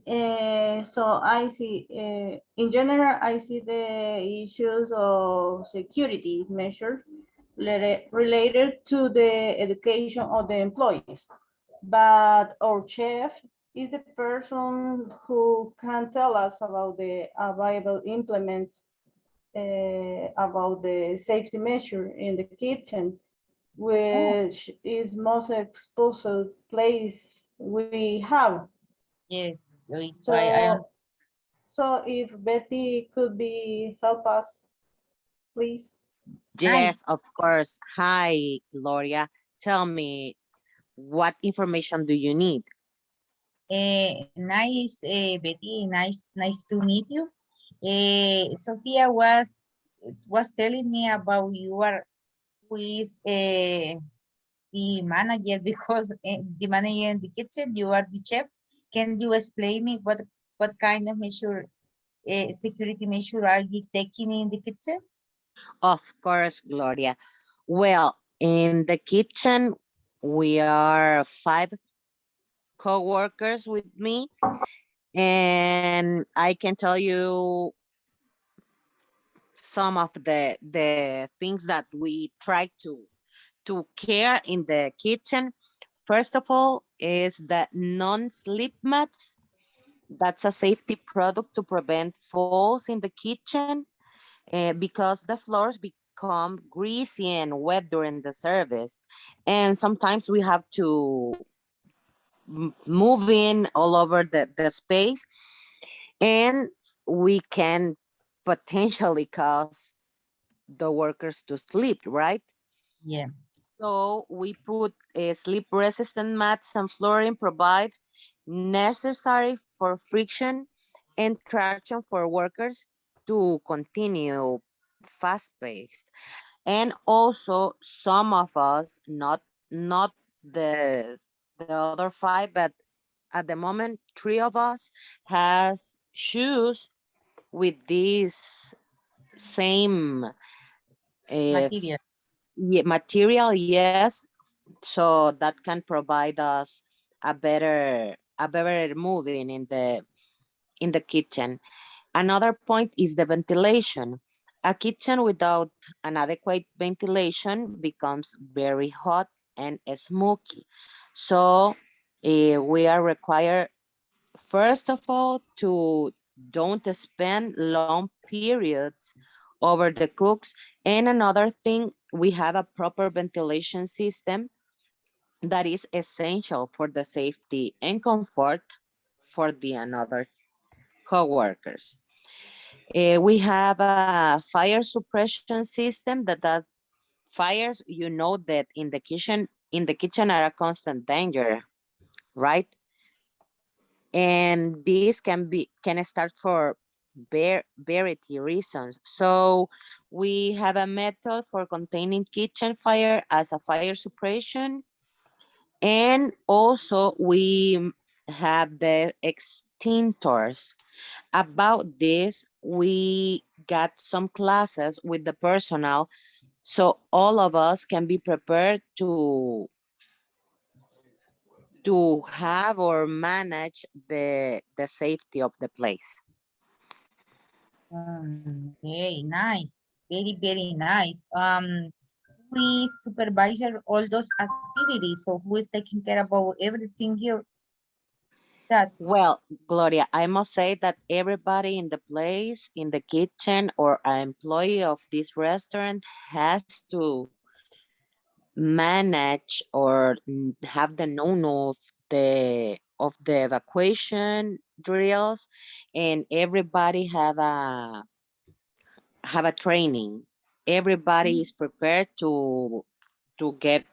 So I see, in general, I see the issues of security measures related to the education of the employees. But our chef is the person who can tell us about the available implements about the safety measure in the kitchen, which is most exposed place we have. Yes, So if Betty could help us, please. Yes, of course. Hi, Gloria. Tell me, what information do you need? Nice, Betty. Nice to meet you. Sophia was telling me about who is the manager, because the manager in the kitchen, you are the chef. Can you explain me what kind of measure, security measure are you taking in the kitchen? Of course, Gloria. Well, in the kitchen, we are 5 co-workers with me, and I can tell you some of the things that we try to care in the kitchen. First of all is the non-slip mats. That's a safety product to prevent falls in the kitchen because the floors become greasy and wet during the service. And sometimes we have to move in all over the space, and we can potentially cause the workers to sleep, right? Yeah. So we put sleep resistant mats and flooring provide necessary for friction and traction for workers to continue fast paced. And also some of us, not the other 5, but at the moment 3 of us has shoes with this same material, yes, so that can provide us a better moving in the kitchen. Another point is the ventilation. A kitchen without an adequate ventilation becomes very hot and smoky. So we are required, first of all, to don't spend long periods over the cooks. And another thing, we have a proper ventilation system that is essential for the safety and comfort for the another co-workers. We have a fire suppression system that fires, you know that in the kitchen are a constant danger, right? And this can start for variety reasons. So we have a method for containing kitchen fire as a fire suppression, and also we have the extinctors. About this, we got some classes with the personnel, so all of us can be prepared to have or manage the safety of the place. Okay, nice. Very, very nice. We supervise all those activities. So who is taking care about everything here? That's Well, Gloria, I must say that everybody in the place, in the kitchen, or an employee of this restaurant has to manage or have the know of the evacuation drills, and everybody have a training. Everybody is prepared to get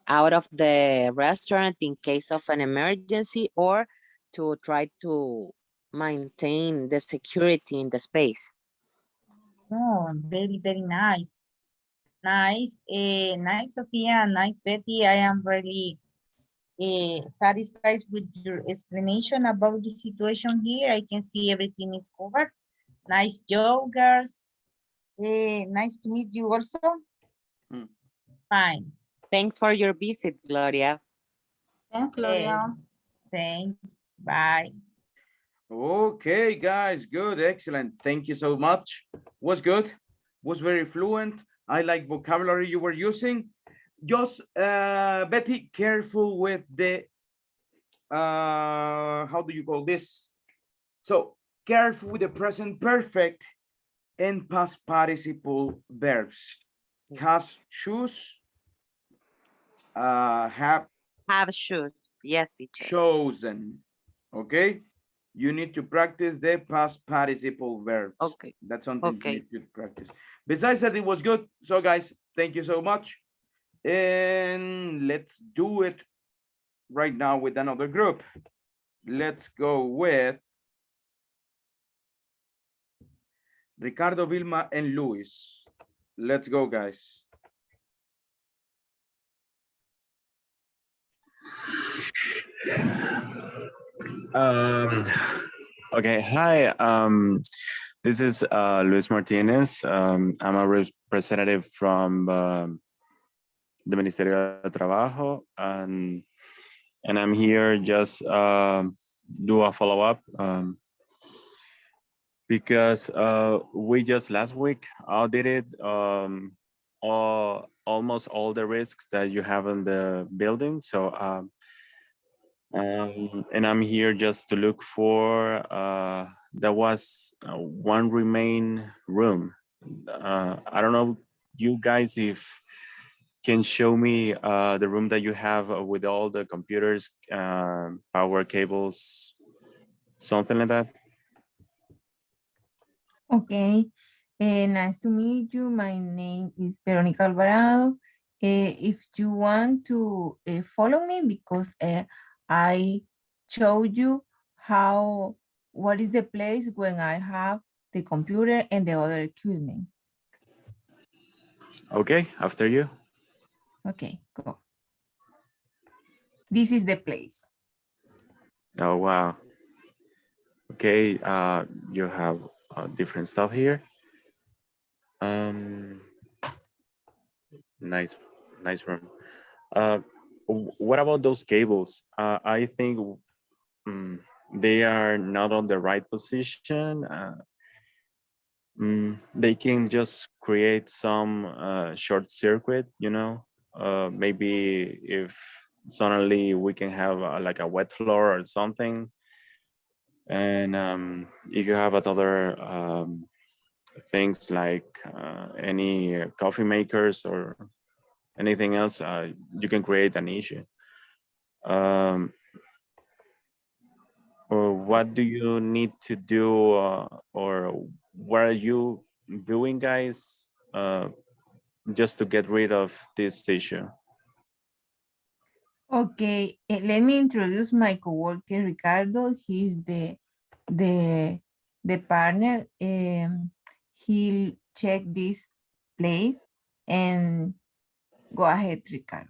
out of the restaurant in case of an emergency, or to try to maintain the security in the space. oh, very, very nice. Nice, nice, Sophia, nice, Betty. I am really satisfied with your explanation about the situation here. I can see everything is covered. Nice job, girls. Nice to meet you also. Fine. Thanks for your visit, Gloria. Thanks, Gloria. Thanks. Bye. Okay, guys, good, excellent. Thank you so much. Was good, was very fluent. I like vocabulary you were using. Just, Betty, careful with the, how do you call this? So careful with the present perfect and past participle verbs. Has, choose, have shoes. Yes, teacher. chosen. Okay, you need to practice the past participle verbs. Okay, that's something you need to practice. Besides that, it was good. So guys, thank you so much, and let's do it right now with another group. Let's go with Ricardo, Vilma, and Luis. Let's go, guys. Okay, hi. This is Luis Martinez. I'm a representative from the Ministerio de Trabajo, and I'm here just do a follow-up because we just last week audited almost all the risks that you have in the building. So and I'm here just to look for there was one remain room. I don't know, you guys, if can show me the room that you have with all the computers, power cables, something like that. Okay, nice to meet you. My name is Veronica Alvarado. If you want to follow me, because I showed you what is the place when I have the computer and the other equipment. Okay, after you. Okay, go. This is the place. Oh, wow. Okay, you have different stuff here. Nice room. What about those cables? I think they are not on the right position. They can just create some short circuit, you know. Maybe if suddenly we can have like a wet floor or something. And if you have other things like any coffee makers or anything else, you can create an issue. Or what do you need to do, or what are you doing, guys, just to get rid of this issue? Okay, let me introduce my coworker Ricardo. He's the partner. He'll check this place and go ahead, Ricardo.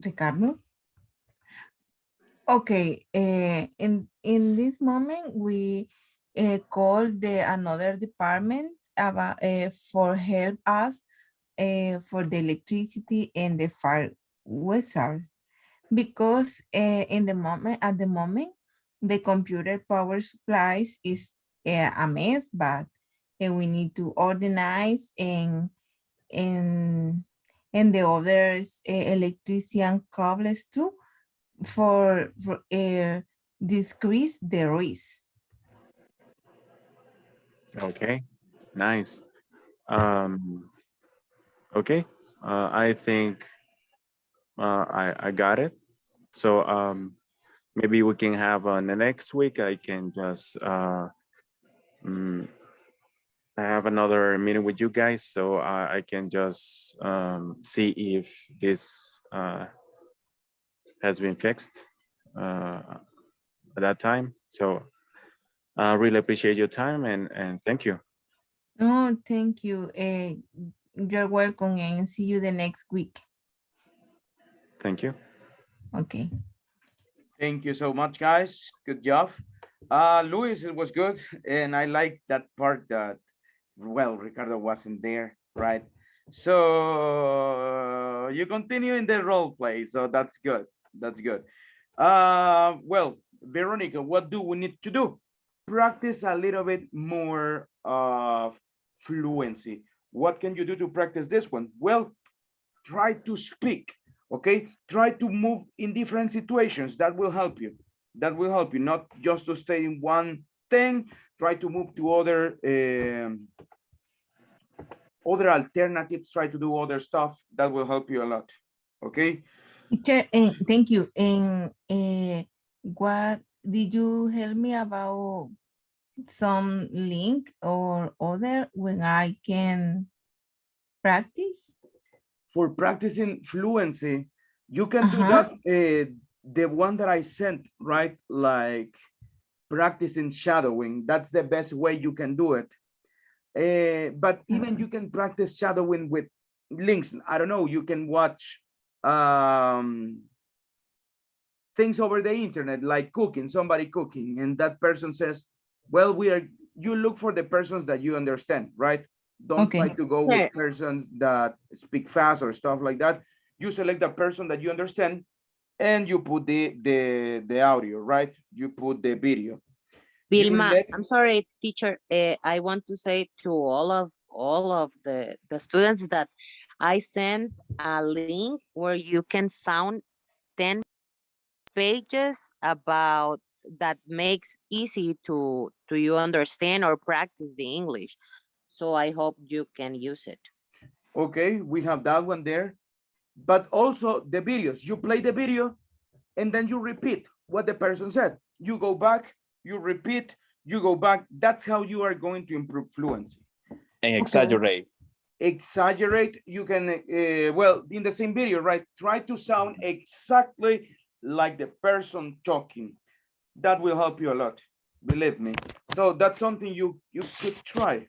Ricardo? Okay, in this moment, we call the another department about for help us for the electricity and the fire wizards because at the moment the computer power supplies is a mess, but we need to organize and the others electrician cables too for decrease the risk. Okay, nice. Okay, I think I got it. So maybe we can have the next week. I can just have another meeting with you guys, so I can just see if this has been fixed at that time. So I really appreciate your time and thank you. No, thank you. You're welcome and see you the next week. Thank you. Okay. Thank you so much, guys. Good job. Luis, it was good. And I like that part that, well, Ricardo wasn't there, right? So you continue in the role play. So that's good. That's good. Well, Veronica, what do we need to do? Practice a little bit more of fluency. What can you do to practice this one? Well, try to speak, okay? Try to move in different situations. That will help you. That will help you, not just to stay in one thing. Try to move to other alternatives. Try to do other stuff. That will help you a lot, okay? Teacher, thank you. And what did you help me about some link or other when I can practice? For practicing fluency, you can do that, the one that I sent, right? Like practicing shadowing. That's the best way you can do it. But even you can practice shadowing with links. I don't know, you can watch things over the internet, like cooking, somebody cooking, and that person says, well, you look for the persons that you understand, right? Don't try to go with persons that speak fast or stuff like that. You select the person that you understand and you put the audio, right? You put the video. Vilma, I'm sorry, teacher. I want to say to all of the students that I sent a link where you can find 10 pages about that makes easy to you understand or practice the English. So I hope you can use it. Okay, we have that one there. But also the videos. You play the video and then you repeat what the person said. You go back, you repeat, you go back. That's how you are going to improve fluency. And exaggerate. Exaggerate. You can, well, in the same video, right? Try to sound exactly like the person talking. That will help you a lot, believe me. So that's something you could try.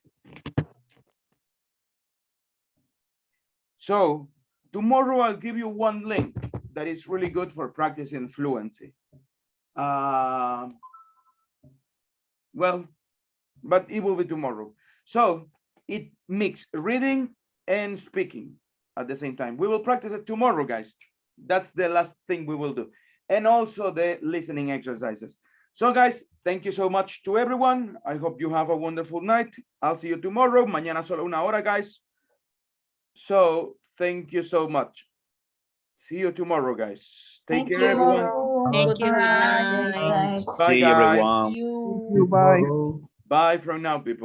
So tomorrow I'll give you one link that is really good for practicing fluency. Well, but it will be tomorrow. So it mixes reading and speaking at the same time. We will practice it tomorrow, guys. That's the last thing we will do. And also the listening exercises. So guys, thank you so much to everyone. I hope you have a wonderful night. I'll see you tomorrow. Mañana solo una hora, guys. So thank you so much. See you tomorrow, guys. Take care, everyone. Thank you. Good night. Bye, See guys. everyone. Bye from now, people.